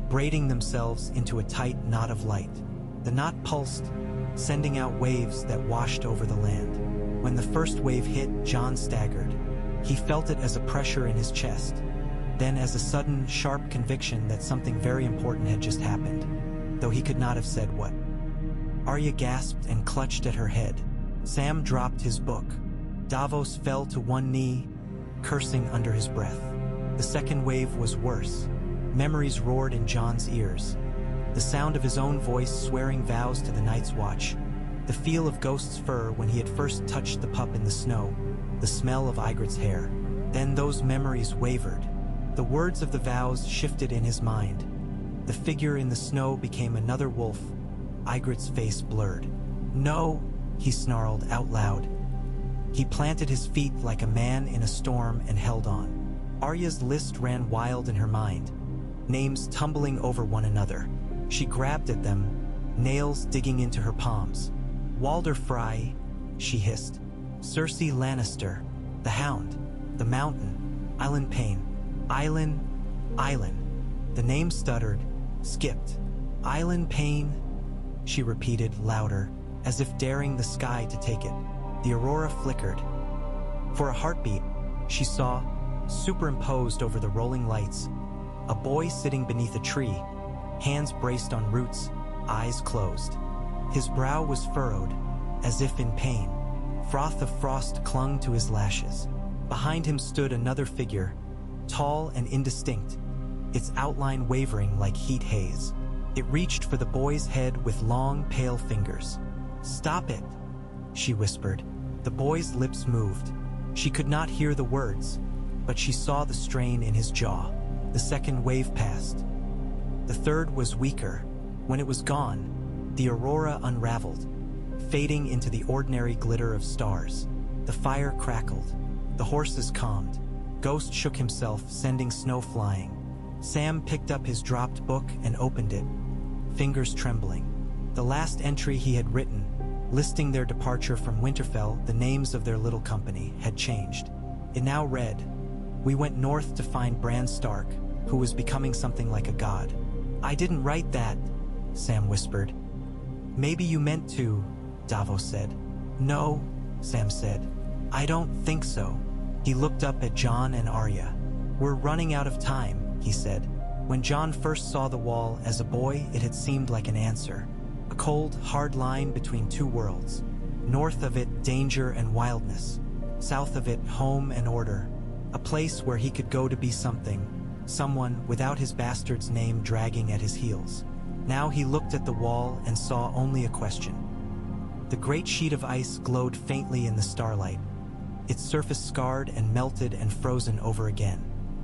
braiding themselves into a tight knot of light. The knot pulsed, sending out waves that washed over the land. When the first wave hit, Jon staggered. He felt it as a pressure in his chest, then as a sudden, sharp conviction that something very important had just happened, though he could not have said what. Arya gasped and clutched at her head. Sam dropped his book. Davos fell to one knee, cursing under his breath. The second wave was worse. Memories roared in Jon's ears. The sound of his own voice swearing vows to the Night's Watch. The feel of Ghost's fur when he had first touched the pup in the snow. The smell of Ygritte's hair. Then those memories wavered. The words of the vows shifted in his mind. The figure in the snow became another wolf. Ygritte's face blurred. "No," he snarled out loud. He planted his feet like a man in a storm and held on. Arya's list ran wild in her mind, names tumbling over one another. She grabbed at them, nails digging into her palms. "Walder Frey," she hissed. "Cersei Lannister, the Hound, the Mountain, Island Payne, Island. The name stuttered, skipped. "Island Payne," she repeated louder, as if daring the sky to take it. The aurora flickered. For a heartbeat, she saw, superimposed over the rolling lights, a boy sitting beneath a tree, hands braced on roots, eyes closed. His brow was furrowed, as if in pain. Froth of frost clung to his lashes. Behind him stood another figure, tall and indistinct, its outline wavering like heat haze. It reached for the boy's head with long, pale fingers. "Stop it," she whispered. The boy's lips moved. She could not hear the words, but she saw the strain in his jaw. The second wave passed. The third was weaker. When it was gone, the aurora unraveled, fading into the ordinary glitter of stars. The fire crackled. The horses calmed. Ghost shook himself, sending snow flying. Sam picked up his dropped book and opened it, fingers trembling. The last entry he had written, listing their departure from Winterfell, the names of their little company, had changed. It now read, "We went north to find Bran Stark, who was becoming something like a god." "I didn't write that," Sam whispered. "Maybe you meant to," Davos said. "No," Sam said. "I don't think so." He looked up at Jon and Arya. "We're running out of time," he said. When Jon first saw the wall as a boy, it had seemed like an answer. A cold, hard line between two worlds. North of it, danger and wildness. South of it, home and order. A place where he could go to be something, someone without his bastard's name dragging at his heels. Now he looked at the wall and saw only a question. The great sheet of ice glowed faintly in the starlight, its surface scarred and melted and frozen over again.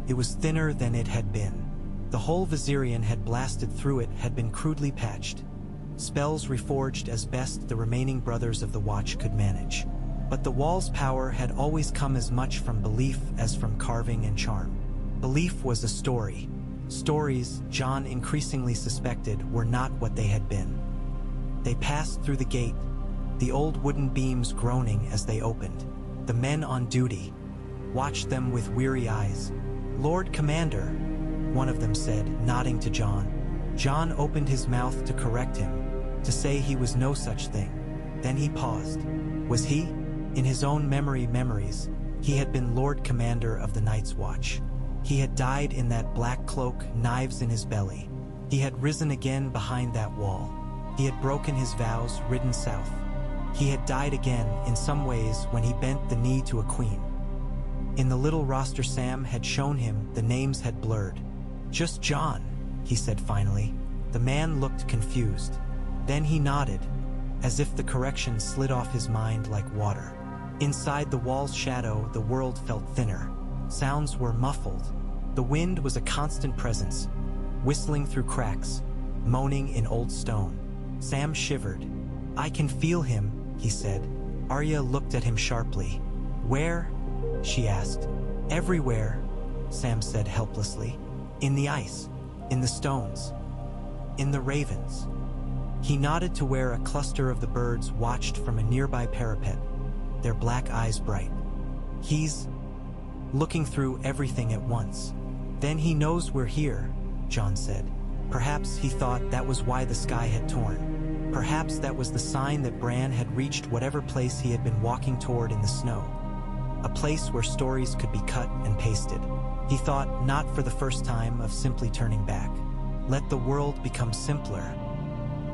It was thinner than it had been. The hole Viserion had blasted through it had been crudely patched. Spells reforged as best the remaining brothers of the Watch could manage. But the wall's power had always come as much from belief as from carving and charm. Belief was a story. Stories, John increasingly suspected, were not what they had been. They passed through the gate, the old wooden beams groaning as they opened. The men on duty watched them with weary eyes. "Lord Commander," one of them said, nodding to John. John opened his mouth to correct him, to say he was no such thing. Then he paused. Was he? In his own memories, he had been Lord Commander of the Night's Watch. He had died in that black cloak, knives in his belly. He had risen again behind that wall. He had broken his vows, ridden south. He had died again, in some ways, when he bent the knee to a queen. In the little roster Sam had shown him, the names had blurred. "Just John," he said finally. The man looked confused. Then he nodded, as if the correction slid off his mind like water. Inside the wall's shadow, the world felt thinner. Sounds were muffled. The wind was a constant presence, whistling through cracks, moaning in old stone. Sam shivered. "I can feel him," he said. Arya looked at him sharply. "Where?" she asked. "Everywhere," Sam said helplessly. "In the ice, in the stones, in the ravens." He nodded to where a cluster of the birds watched from a nearby parapet, their black eyes bright. "He's looking through everything at once." "Then he knows we're here," John said. Perhaps he thought that was why the sky had torn. Perhaps that was the sign that Bran had reached whatever place he had been walking toward in the snow. A place where stories could be cut and pasted. He thought, not for the first time, of simply turning back. Let the world become simpler.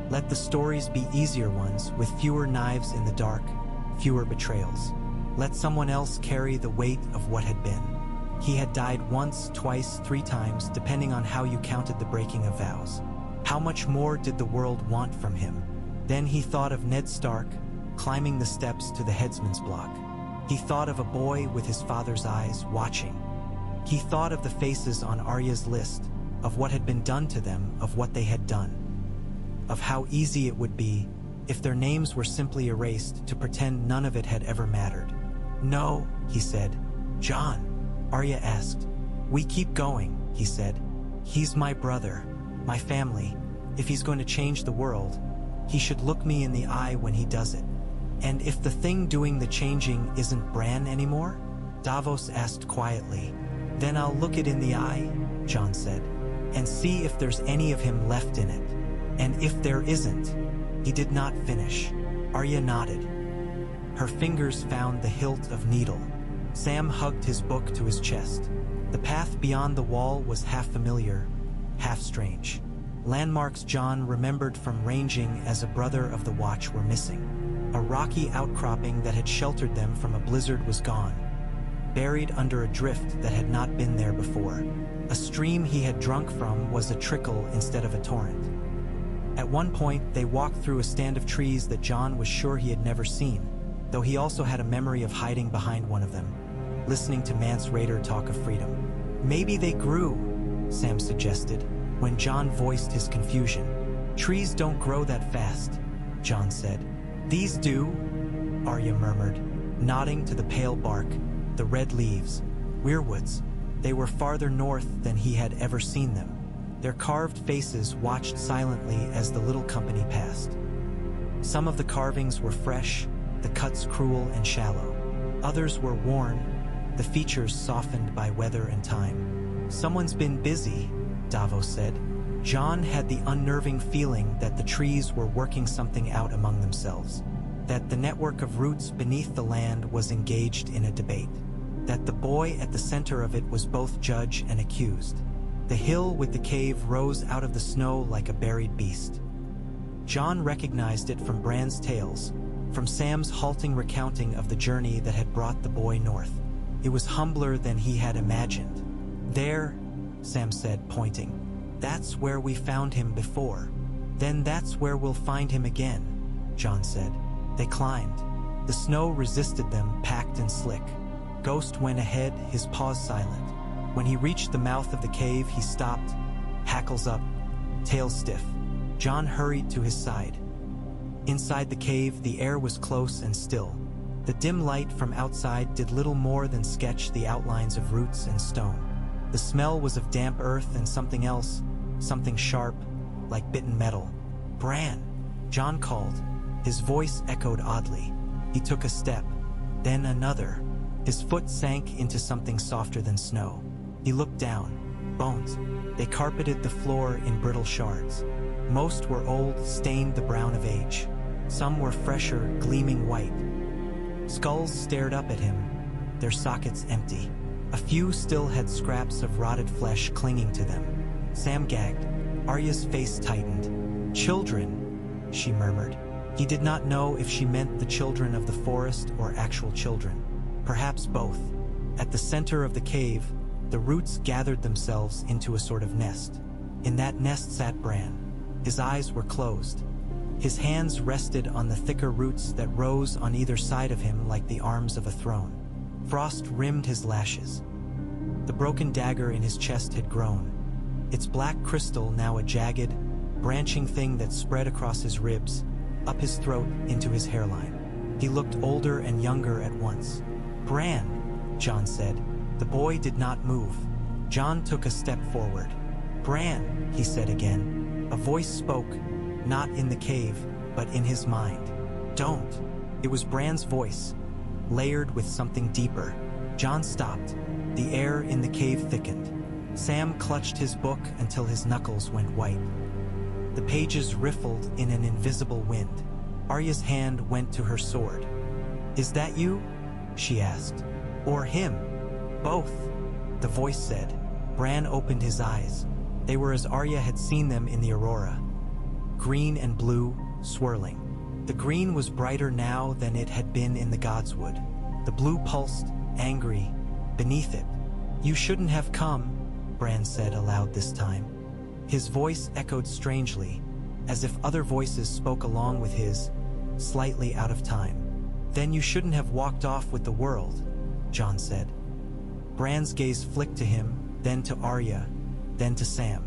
Let the stories be easier ones, with fewer knives in the dark, fewer betrayals. Let someone else carry the weight of what had been. He had died once, twice, 3 times, depending on how you counted the breaking of vows. How much more did the world want from him? Then he thought of Ned Stark, climbing the steps to the headsman's block. He thought of a boy with his father's eyes, watching. He thought of the faces on Arya's list, of what had been done to them, of what they had done. Of how easy it would be, if their names were simply erased, to pretend none of it had ever mattered. "No," he said. "John," Arya asked. "We keep going," he said. "He's my brother, my family. If he's going to change the world, he should look me in the eye when he does it." "And if the thing doing the changing isn't Bran anymore?" Davos asked quietly. "Then I'll look it in the eye," John said, "and see if there's any of him left in it. And if there isn't..." He did not finish. Arya nodded. Her fingers found the hilt of needle. Sam hugged his book to his chest. The path beyond the wall was half familiar, half strange. Landmarks John remembered from ranging as a brother of the Watch were missing. A rocky outcropping that had sheltered them from a blizzard was gone, buried under a drift that had not been there before. A stream he had drunk from was a trickle instead of a torrent. At one point, they walked through a stand of trees that John was sure he had never seen, though he also had a memory of hiding behind one of them, listening to Mance Rayder talk of freedom. "Maybe they grew," Sam suggested, when John voiced his confusion. "Trees don't grow that fast," John said. "These do," Arya murmured, nodding to the pale bark, the red leaves. Weirwoods. They were farther north than he had ever seen them. Their carved faces watched silently as the little company passed. Some of the carvings were fresh, the cuts cruel and shallow. Others were worn, the features softened by weather and time. "Someone's been busy," Davos said. John had the unnerving feeling that the trees were working something out among themselves, that the network of roots beneath the land was engaged in a debate, that the boy at the center of it was both judge and accused. The hill with the cave rose out of the snow like a buried beast. John recognized it from Bran's tales, from Sam's halting recounting of the journey that had brought the boy north. It was humbler than he had imagined. "There," Sam said, pointing. "That's where we found him before." "Then that's where we'll find him again," John said. They climbed. The snow resisted them, packed and slick. Ghost went ahead, his paws silent. When he reached the mouth of the cave, he stopped, hackles up, tail stiff. John hurried to his side. Inside the cave, the air was close and still. The dim light from outside did little more than sketch the outlines of roots and stone. The smell was of damp earth and something else, something sharp, like bitten metal. "Bran!" Jon called. His voice echoed oddly. He took a step, then another. His foot sank into something softer than snow. He looked down. Bones. They carpeted the floor in brittle shards. Most were old, stained the brown of age. Some were fresher, gleaming white. Skulls stared up at him, their sockets empty. A few still had scraps of rotted flesh clinging to them. Sam gagged. Arya's face tightened. "Children," she murmured. He did not know if she meant the children of the forest or actual children. Perhaps both. At the center of the cave, the roots gathered themselves into a sort of nest. In that nest sat Bran. His eyes were closed. His hands rested on the thicker roots that rose on either side of him like the arms of a throne. Frost rimmed his lashes. The broken dagger in his chest had grown, its black crystal now a jagged, branching thing that spread across his ribs, up his throat into his hairline. He looked older and younger at once. "Bran," Jon said. The boy did not move. Jon took a step forward. "Bran," he said again. A voice spoke, not in the cave, but in his mind. "Don't." It was Bran's voice, layered with something deeper. Jon stopped. The air in the cave thickened. Sam clutched his book until his knuckles went white. The pages riffled in an invisible wind. Arya's hand went to her sword. "Is that you?" she asked. "Or him?" "Both," the voice said. Bran opened his eyes. They were as Arya had seen them in the Aurora. Green and blue, swirling. The green was brighter now than it had been in the Godswood. The blue pulsed, angry, beneath it. "You shouldn't have come," Bran said aloud this time. His voice echoed strangely, as if other voices spoke along with his, slightly out of time. "Then you shouldn't have walked off with the world," Jon said. Bran's gaze flicked to him, then to Arya, then to Sam.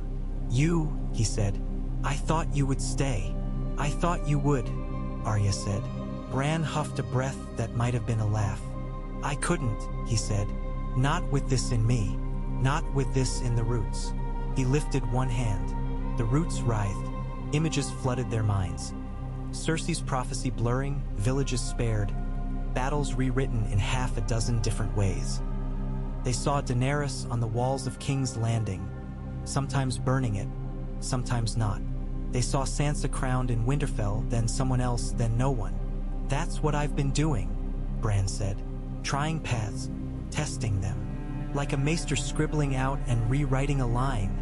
"You," he said. "I thought you would stay. I thought you would," Arya said. Bran huffed a breath that might have been a laugh. "I couldn't," he said. "Not with this in me. Not with this in the roots." He lifted one hand. The roots writhed. Images flooded their minds. Cersei's prophecy blurring, villages spared, battles rewritten in half a dozen different ways. They saw Daenerys on the walls of King's Landing, sometimes burning it, sometimes not. They saw Sansa crowned in Winterfell, then someone else, then no one. "That's what I've been doing," Bran said. "Trying paths, testing them. Like a maester scribbling out and rewriting a line,"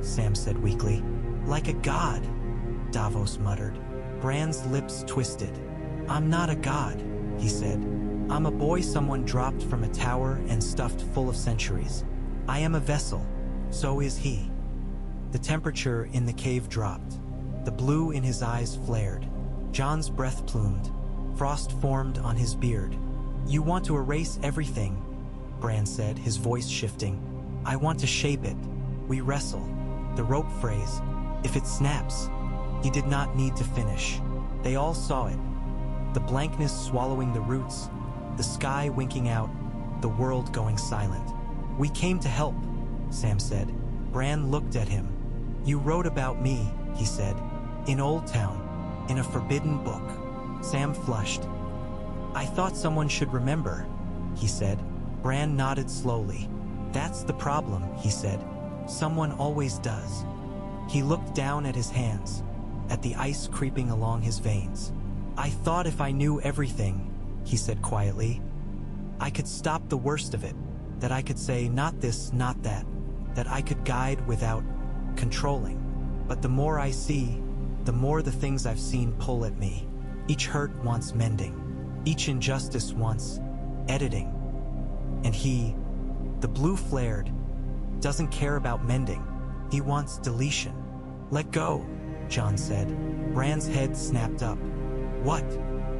Sam said weakly. "Like a god," Davos muttered. Bran's lips twisted. "I'm not a god," he said. "I'm a boy someone dropped from a tower and stuffed full of centuries. I am a vessel. So is he." The temperature in the cave dropped. The blue in his eyes flared. Jon's breath plumed. Frost formed on his beard. "You want to erase everything," Bran said, his voice shifting. "I want to shape it. We wrestle." The rope phrase, "If it snaps." He did not need to finish. They all saw it. The blankness swallowing the roots, the sky winking out, the world going silent. "We came to help," Sam said. Bran looked at him. "You wrote about me," he said. "In Old Town, in a forbidden book." Sam flushed. "I thought someone should remember," he said. Bran nodded slowly. "That's the problem," he said. "Someone always does." He looked down at his hands, at the ice creeping along his veins. "I thought if I knew everything," he said quietly, "I could stop the worst of it, that I could say not this, not that I could guide without controlling. But the more I see, the more the things I've seen pull at me. Each hurt wants mending. Each injustice wants editing. And he, the blue flared, doesn't care about mending. He wants deletion." "Let go," Jon said. Bran's head snapped up. "What?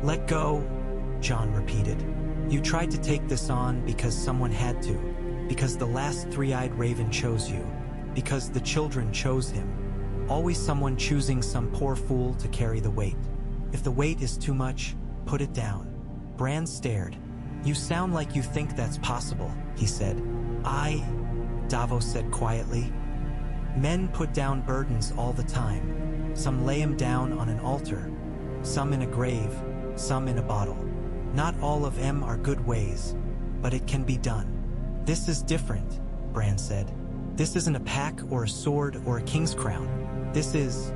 Let go?" Jon repeated. "You tried to take this on because someone had to, because the last three-eyed raven chose you, because the children chose him. Always someone choosing some poor fool to carry the weight. If the weight is too much, put it down." Bran stared. "You sound like you think that's possible," he said. Davos said quietly. Men put down burdens all the time. Some lay them down on an altar, some in a grave, some in a bottle. Not all of them are good ways, but it can be done. This is different, Bran said. This isn't a pack or a sword or a king's crown. This is...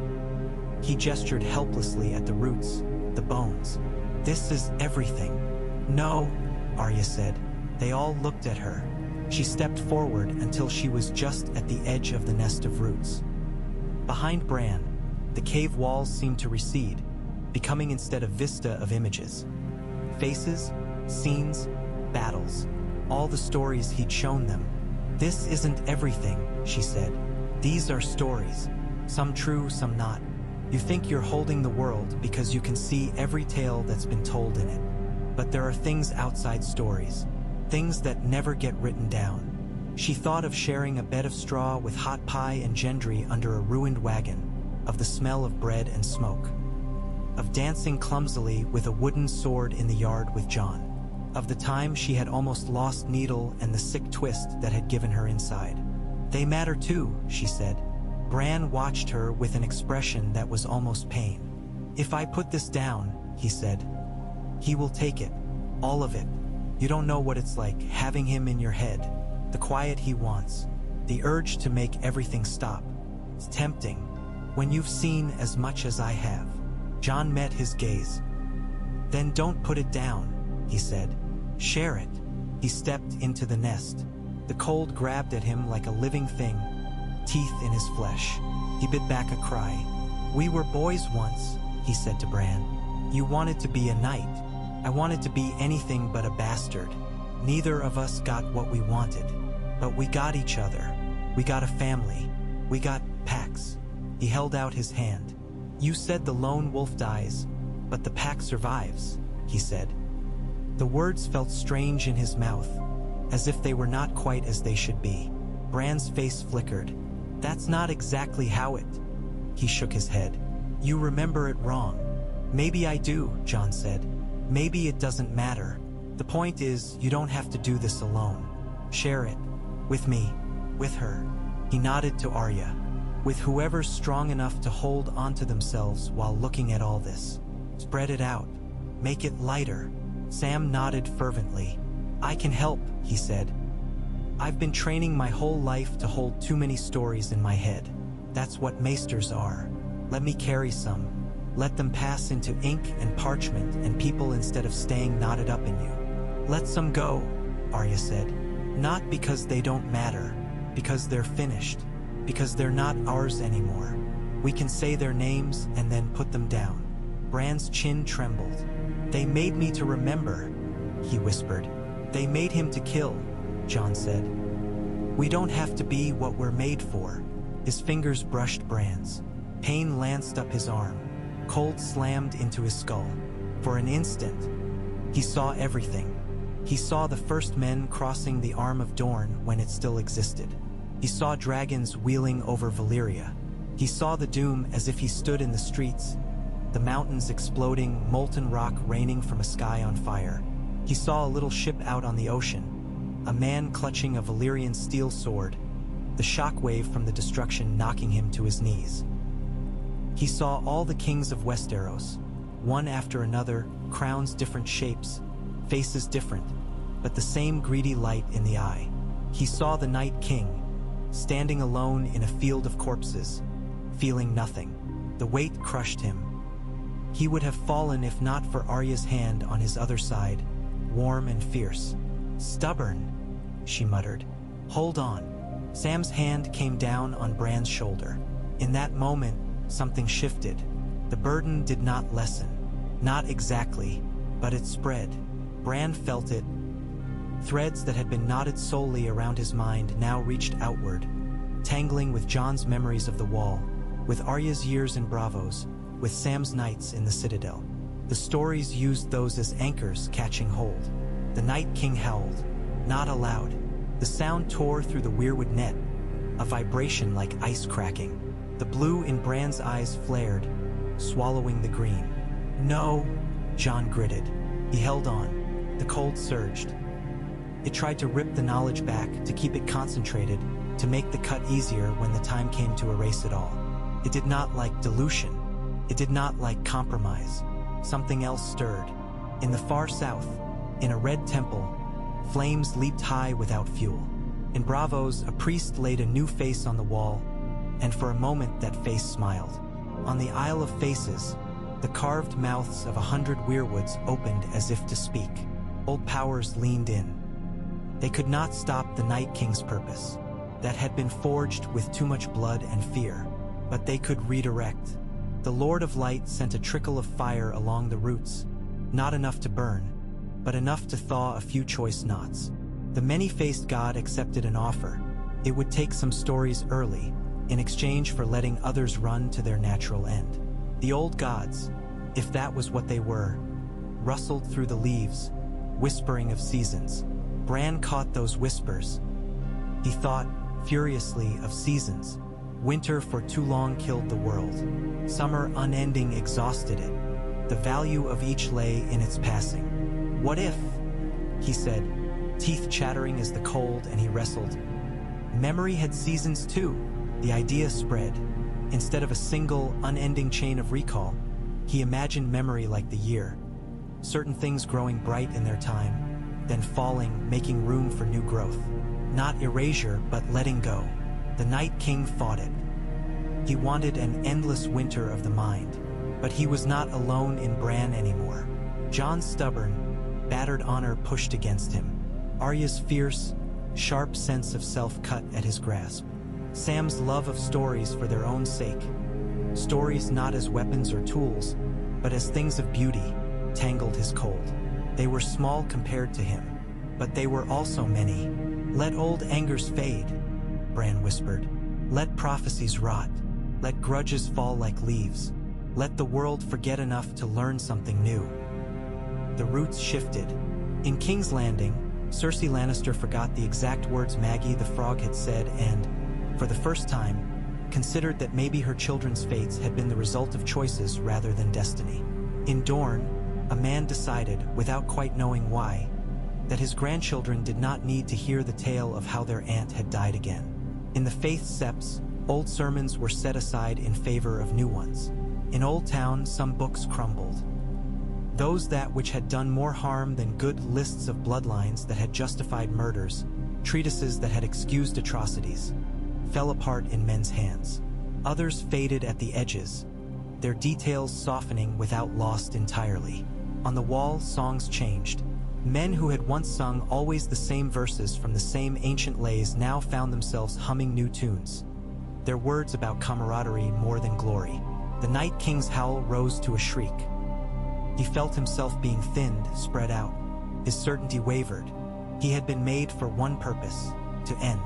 He gestured helplessly at the roots, the bones. This is everything. No, Arya said. They all looked at her. She stepped forward until she was just at the edge of the nest of roots. Behind Bran, the cave walls seemed to recede, becoming instead a vista of images. Faces, scenes, battles, all the stories he'd shown them. This isn't everything, she said. These are stories, some true, some not. You think you're holding the world because you can see every tale that's been told in it. But there are things outside stories, things that never get written down. She thought of sharing a bed of straw with hot pie and gendry under a ruined wagon, of the smell of bread and smoke, of dancing clumsily with a wooden sword in the yard with Jon, of the time she had almost lost Needle and the sick twist that had given her inside. They matter too, she said. Bran watched her with an expression that was almost pain. If I put this down, he said, he will take it, all of it. You don't know what it's like having him in your head, the quiet he wants, the urge to make everything stop. It's tempting, when you've seen as much as I have. Jon met his gaze. Then don't put it down, he said. Share it. He stepped into the nest. The cold grabbed at him like a living thing, teeth in his flesh. He bit back a cry. We were boys once, he said to Bran. You wanted to be a knight. I wanted to be anything but a bastard. Neither of us got what we wanted, but we got each other. We got a family. We got packs. He held out his hand. You said the lone wolf dies, but the pack survives, he said. The words felt strange in his mouth, as if they were not quite as they should be. Bran's face flickered. That's not exactly how it... He shook his head. You remember it wrong. Maybe I do, Jon said. Maybe it doesn't matter. The point is, you don't have to do this alone. Share it. With me. With her. He nodded to Arya. With whoever's strong enough to hold onto themselves while looking at all this. Spread it out. Make it lighter. Sam nodded fervently. I can help, he said. I've been training my whole life to hold too many stories in my head. That's what maesters are. Let me carry some. Let them pass into ink and parchment and people instead of staying knotted up in you. Let some go, Arya said. Not because they don't matter, because they're finished, because they're not ours anymore. We can say their names and then put them down. Bran's chin trembled. They made me to remember, he whispered. They made him to kill, Jon said. We don't have to be what we're made for. His fingers brushed Bran's. Pain lanced up his arm. Cold slammed into his skull. For an instant, he saw everything. He saw the first men crossing the Arm of Dorne when it still existed. He saw dragons wheeling over Valyria. He saw the doom as if he stood in the streets, the mountains exploding, molten rock raining from a sky on fire. He saw a little ship out on the ocean, a man clutching a Valyrian steel sword, the shockwave from the destruction knocking him to his knees. He saw all the kings of Westeros, one after another, crowns different shapes, faces different, but the same greedy light in the eye. He saw the Night King, standing alone in a field of corpses, feeling nothing. The weight crushed him. He would have fallen if not for Arya's hand on his other side, warm and fierce. Stubborn, she muttered. Hold on. Sam's hand came down on Bran's shoulder. In that moment, something shifted. The burden did not lessen. Not exactly, but it spread. Bran felt it. Threads that had been knotted solely around his mind now reached outward, tangling with Jon's memories of the Wall, with Arya's years in Bravos, with Sam's nights in the Citadel. The stories used those as anchors catching hold. The Night King howled, not aloud. The sound tore through the weirwood net, a vibration like ice cracking. The blue in Bran's eyes flared, swallowing the green. No, Jon gritted. He held on. The cold surged. It tried to rip the knowledge back, to keep it concentrated, to make the cut easier when the time came to erase it all. It did not like dilution. It did not like compromise. Something else stirred. In the far south, in a red temple, flames leaped high without fuel. In Bravos, a priest laid a new face on the wall, and for a moment that face smiled. On the Isle of Faces, the carved mouths of 100 weirwoods opened as if to speak. Old powers leaned in. They could not stop the Night King's purpose, that had been forged with too much blood and fear, but they could redirect. The Lord of Light sent a trickle of fire along the roots, not enough to burn, but enough to thaw a few choice knots. The many-faced god accepted an offer. It would take some stories early, in exchange for letting others run to their natural end. The old gods, if that was what they were, rustled through the leaves, whispering of seasons. Bran caught those whispers. He thought, furiously, of seasons. Winter for too long killed the world. Summer unending exhausted it. The value of each lay in its passing. What if, he said, teeth chattering as the cold, and he wrestled. Memory had seasons too. The idea spread. Instead of a single, unending chain of recall, he imagined memory like the year. Certain things growing bright in their time, then falling, making room for new growth. Not erasure, but letting go. The Night King fought it. He wanted an endless winter of the mind, but he was not alone in Bran anymore. Jon's stubborn, battered honor pushed against him. Arya's fierce, sharp sense of self cut at his grasp. Sam's love of stories for their own sake. Stories not as weapons or tools, but as things of beauty, tangled his cold. They were small compared to him, but they were also many. Let old angers fade, Bran whispered. Let prophecies rot. Let grudges fall like leaves. Let the world forget enough to learn something new. The roots shifted. In King's Landing, Cersei Lannister forgot the exact words Maggie the Frog had said and, for the first time, considered that maybe her children's fates had been the result of choices rather than destiny. In Dorne, a man decided, without quite knowing why, that his grandchildren did not need to hear the tale of how their aunt had died again. In the Faith Septs, old sermons were set aside in favor of new ones. In Old Town, some books crumbled. Those that which had done more harm than good lists of bloodlines that had justified murders, treatises that had excused atrocities, fell apart in men's hands. Others faded at the edges, their details softening without lost entirely. On the wall, songs changed. Men who had once sung always the same verses from the same ancient lays now found themselves humming new tunes. Their words about camaraderie more than glory. The Night King's howl rose to a shriek. He felt himself being thinned, spread out. His certainty wavered. He had been made for one purpose: to end,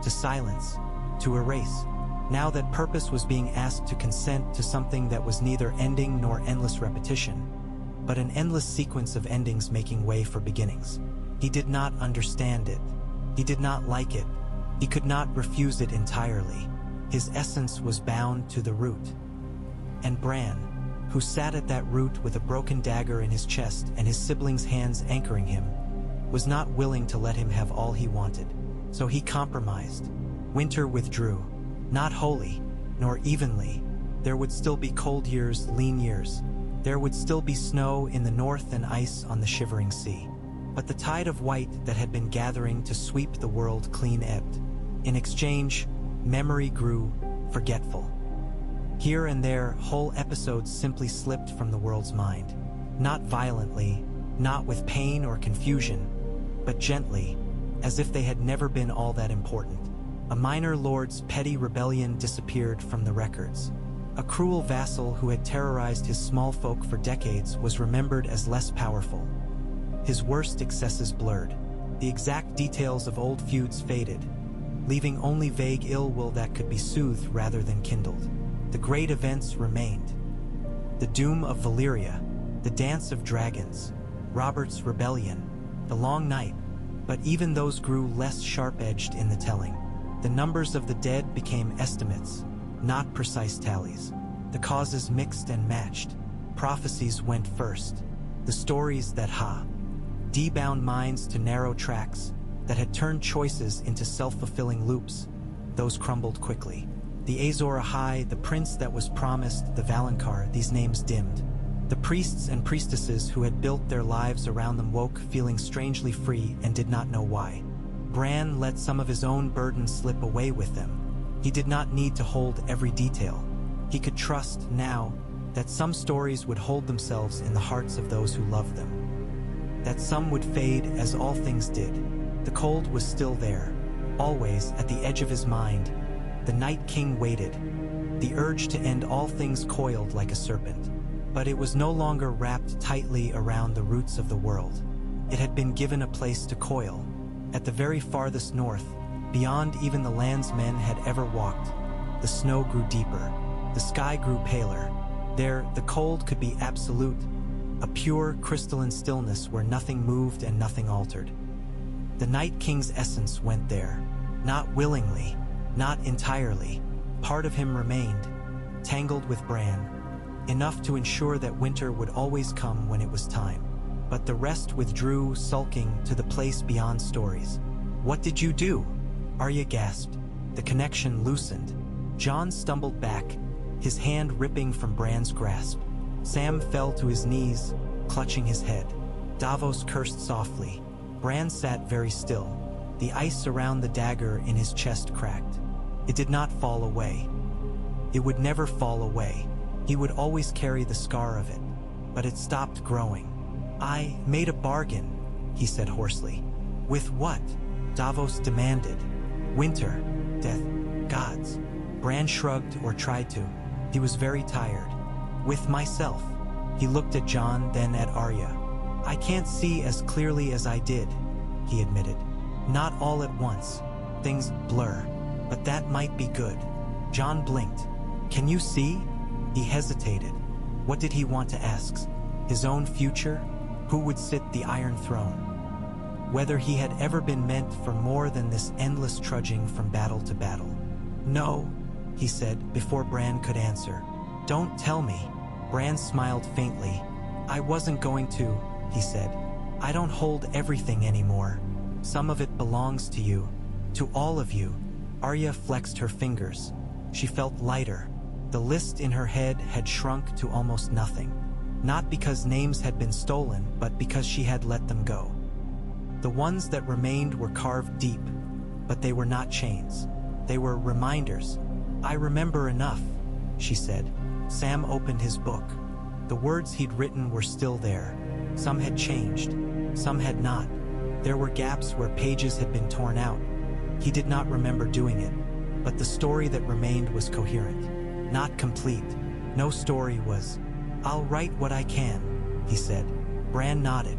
to silence, to erase. Now that purpose was being asked to consent to something that was neither ending nor endless repetition, but an endless sequence of endings making way for beginnings. He did not understand it. He did not like it. He could not refuse it entirely. His essence was bound to the root. And Bran, who sat at that root with a broken dagger in his chest and his siblings' hands anchoring him, was not willing to let him have all he wanted. So he compromised. Winter withdrew. Not wholly, nor evenly. There would still be cold years, lean years. There would still be snow in the north and ice on the shivering sea. But the tide of white that had been gathering to sweep the world clean ebbed. In exchange, memory grew forgetful. Here and there, whole episodes simply slipped from the world's mind. Not violently, not with pain or confusion, but gently, as if they had never been all that important. A minor lord's petty rebellion disappeared from the records. A cruel vassal who had terrorized his small folk for decades was remembered as less powerful. His worst excesses blurred. The exact details of old feuds faded, leaving only vague ill will that could be soothed rather than kindled. The great events remained. The doom of Valyria, the dance of dragons, Robert's rebellion, the long night, but even those grew less sharp-edged in the telling. The numbers of the dead became estimates, not precise tallies. The causes mixed and matched. Prophecies went first. The stories that debound minds to narrow tracks, that had turned choices into self-fulfilling loops, those crumbled quickly. The Azor Ahai, the prince that was promised, the Valonqar, these names dimmed. The priests and priestesses who had built their lives around them woke, feeling strangely free, and did not know why. Bran let some of his own burden slip away with them. He did not need to hold every detail. He could trust, now, that some stories would hold themselves in the hearts of those who loved them. That some would fade as all things did. The cold was still there, always at the edge of his mind. The Night King waited. The urge to end all things coiled like a serpent. But it was no longer wrapped tightly around the roots of the world. It had been given a place to coil. At the very farthest north, beyond even the lands men had ever walked, the snow grew deeper. The sky grew paler. There, the cold could be absolute, a pure, crystalline stillness where nothing moved and nothing altered. The Night King's essence went there, not willingly, not entirely. Part of him remained, tangled with Bran, enough to ensure that winter would always come when it was time. But the rest withdrew, sulking, to the place beyond stories. "What did you do?" Arya gasped. The connection loosened. Jon stumbled back, his hand ripping from Bran's grasp. Sam fell to his knees, clutching his head. Davos cursed softly. Bran sat very still. The ice around the dagger in his chest cracked. It did not fall away. It would never fall away. He would always carry the scar of it. But it stopped growing. "I made a bargain," he said hoarsely. "With what?" Davos demanded. "Winter, death, gods." Bran shrugged, or tried to. He was very tired. "With myself." He looked at Jon, then at Arya. "I can't see as clearly as I did," he admitted. "Not all at once. Things blur. But that might be good." Jon blinked. "Can you see?" He hesitated. What did he want to ask? His own future? Who would sit the Iron Throne? Whether he had ever been meant for more than this endless trudging from battle to battle. "No," he said, before Bran could answer. "Don't tell me." Bran smiled faintly. "I wasn't going to," he said. "I don't hold everything anymore. Some of it belongs to you. To all of you." Arya flexed her fingers. She felt lighter. The list in her head had shrunk to almost nothing. Not because names had been stolen, but because she had let them go. The ones that remained were carved deep, but they were not chains. They were reminders. "I remember enough," she said. Sam opened his book. The words he'd written were still there. Some had changed, some had not. There were gaps where pages had been torn out. He did not remember doing it, but the story that remained was coherent. Not complete. No story was. "I'll write what I can," he said. Bran nodded.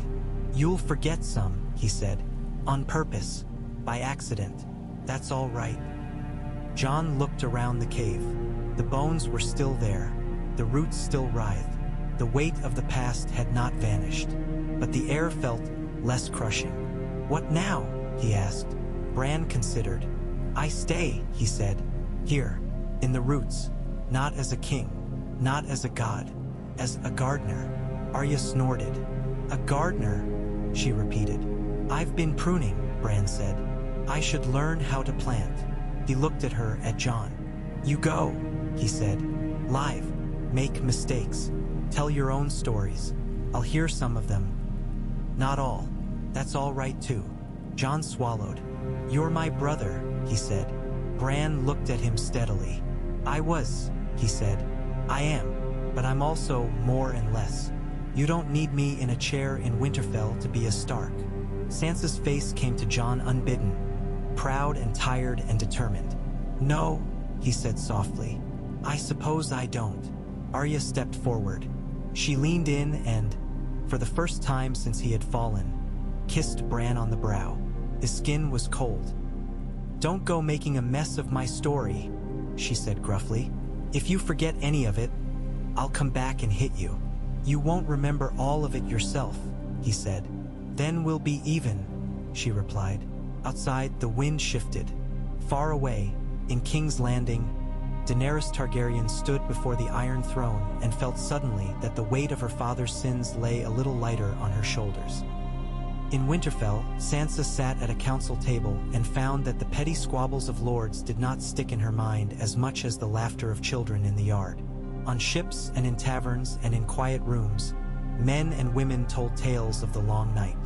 "You'll forget some," he said. "On purpose. By accident. That's all right." Jon looked around the cave. The bones were still there. The roots still writhed. The weight of the past had not vanished. But the air felt less crushing. "What now?" he asked. Bran considered. "I stay," he said. "Here. In the roots. Not as a king. Not as a god. As a gardener." Arya snorted. "A gardener?" she repeated. "I've been pruning," Bran said. "I should learn how to plant." He looked at her, at Jon. "You go," he said. "Live. Make mistakes. Tell your own stories. I'll hear some of them. Not all. That's all right too." Jon swallowed. "You're my brother," he said. Bran looked at him steadily. "I was," he said. "I am. But I'm also more and less. You don't need me in a chair in Winterfell to be a Stark." Sansa's face came to Jon unbidden, proud and tired and determined. "No," he said softly. "I suppose I don't." Arya stepped forward. She leaned in and, for the first time since he had fallen, kissed Bran on the brow. His skin was cold. "Don't go making a mess of my story," she said gruffly. "If you forget any of it, I'll come back and hit you." "You won't remember all of it yourself," he said. "Then we'll be even," she replied. Outside, the wind shifted. Far away, in King's Landing, Daenerys Targaryen stood before the Iron Throne and felt suddenly that the weight of her father's sins lay a little lighter on her shoulders. In Winterfell, Sansa sat at a council table and found that the petty squabbles of lords did not stick in her mind as much as the laughter of children in the yard. On ships and in taverns and in quiet rooms, men and women told tales of the long night.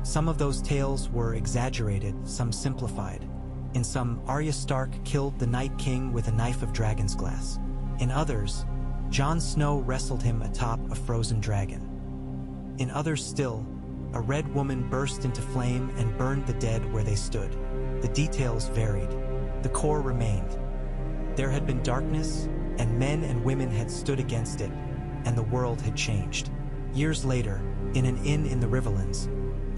Some of those tales were exaggerated, some simplified. In some, Arya Stark killed the Night King with a knife of dragon's glass. In others, Jon Snow wrestled him atop a frozen dragon. In others still, a red woman burst into flame and burned the dead where they stood. The details varied. The core remained. There had been darkness, and men and women had stood against it, and the world had changed. Years later, in an inn in the Riverlands,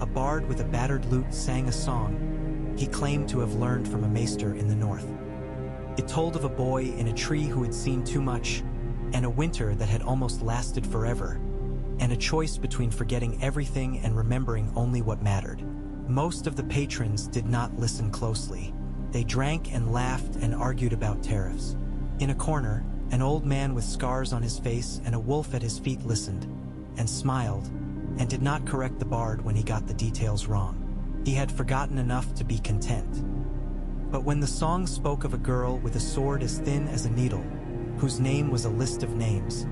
a bard with a battered lute sang a song he claimed to have learned from a maester in the north. It told of a boy in a tree who had seen too much, and a winter that had almost lasted forever, and a choice between forgetting everything and remembering only what mattered. Most of the patrons did not listen closely. They drank and laughed and argued about tariffs. In a corner, an old man with scars on his face and a wolf at his feet listened, and smiled, and did not correct the bard when he got the details wrong. He had forgotten enough to be content. But when the song spoke of a girl with a sword as thin as a needle, whose name was a list of names,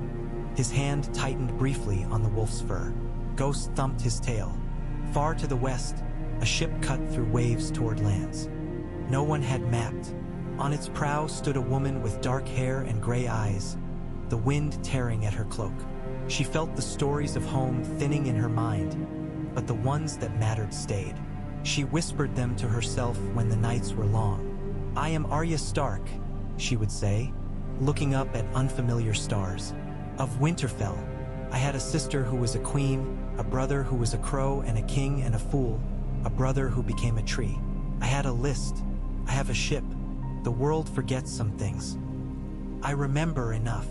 his hand tightened briefly on the wolf's fur. Ghost thumped his tail. Far to the west, a ship cut through waves toward lands. No one had mapped. On its prow stood a woman with dark hair and gray eyes, the wind tearing at her cloak. She felt the stories of home thinning in her mind, but the ones that mattered stayed. She whispered them to herself when the nights were long. "I am Arya Stark," she would say, looking up at unfamiliar stars. "Of Winterfell. I had a sister who was a queen, a brother who was a crow and a king and a fool, a brother who became a tree. I had a list. I have a ship. The world forgets some things. I remember enough.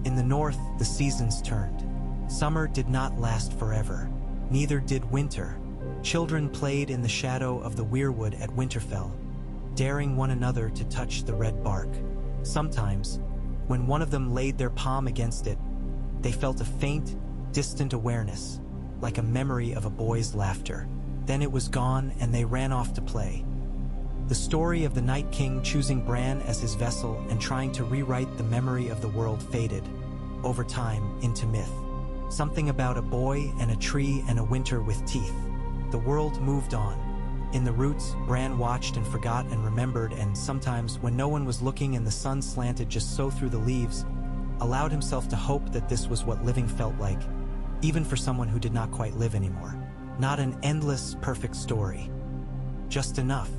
In the north, the seasons turned. Summer did not last forever. Neither did winter. Children played in the shadow of the weirwood at Winterfell, daring one another to touch the red bark. Sometimes, when one of them laid their palm against it, they felt a faint, distant awareness, like a memory of a boy's laughter. Then it was gone and they ran off to play. The story of the Night King choosing Bran as his vessel and trying to rewrite the memory of the world faded, over time, into myth. Something about a boy and a tree and a winter with teeth. The world moved on. In the roots, Bran watched and forgot and remembered, and sometimes, when no one was looking and the sun slanted just so through the leaves, allowed himself to hope that this was what living felt like, even for someone who did not quite live anymore. Not an endless, perfect story. Just enough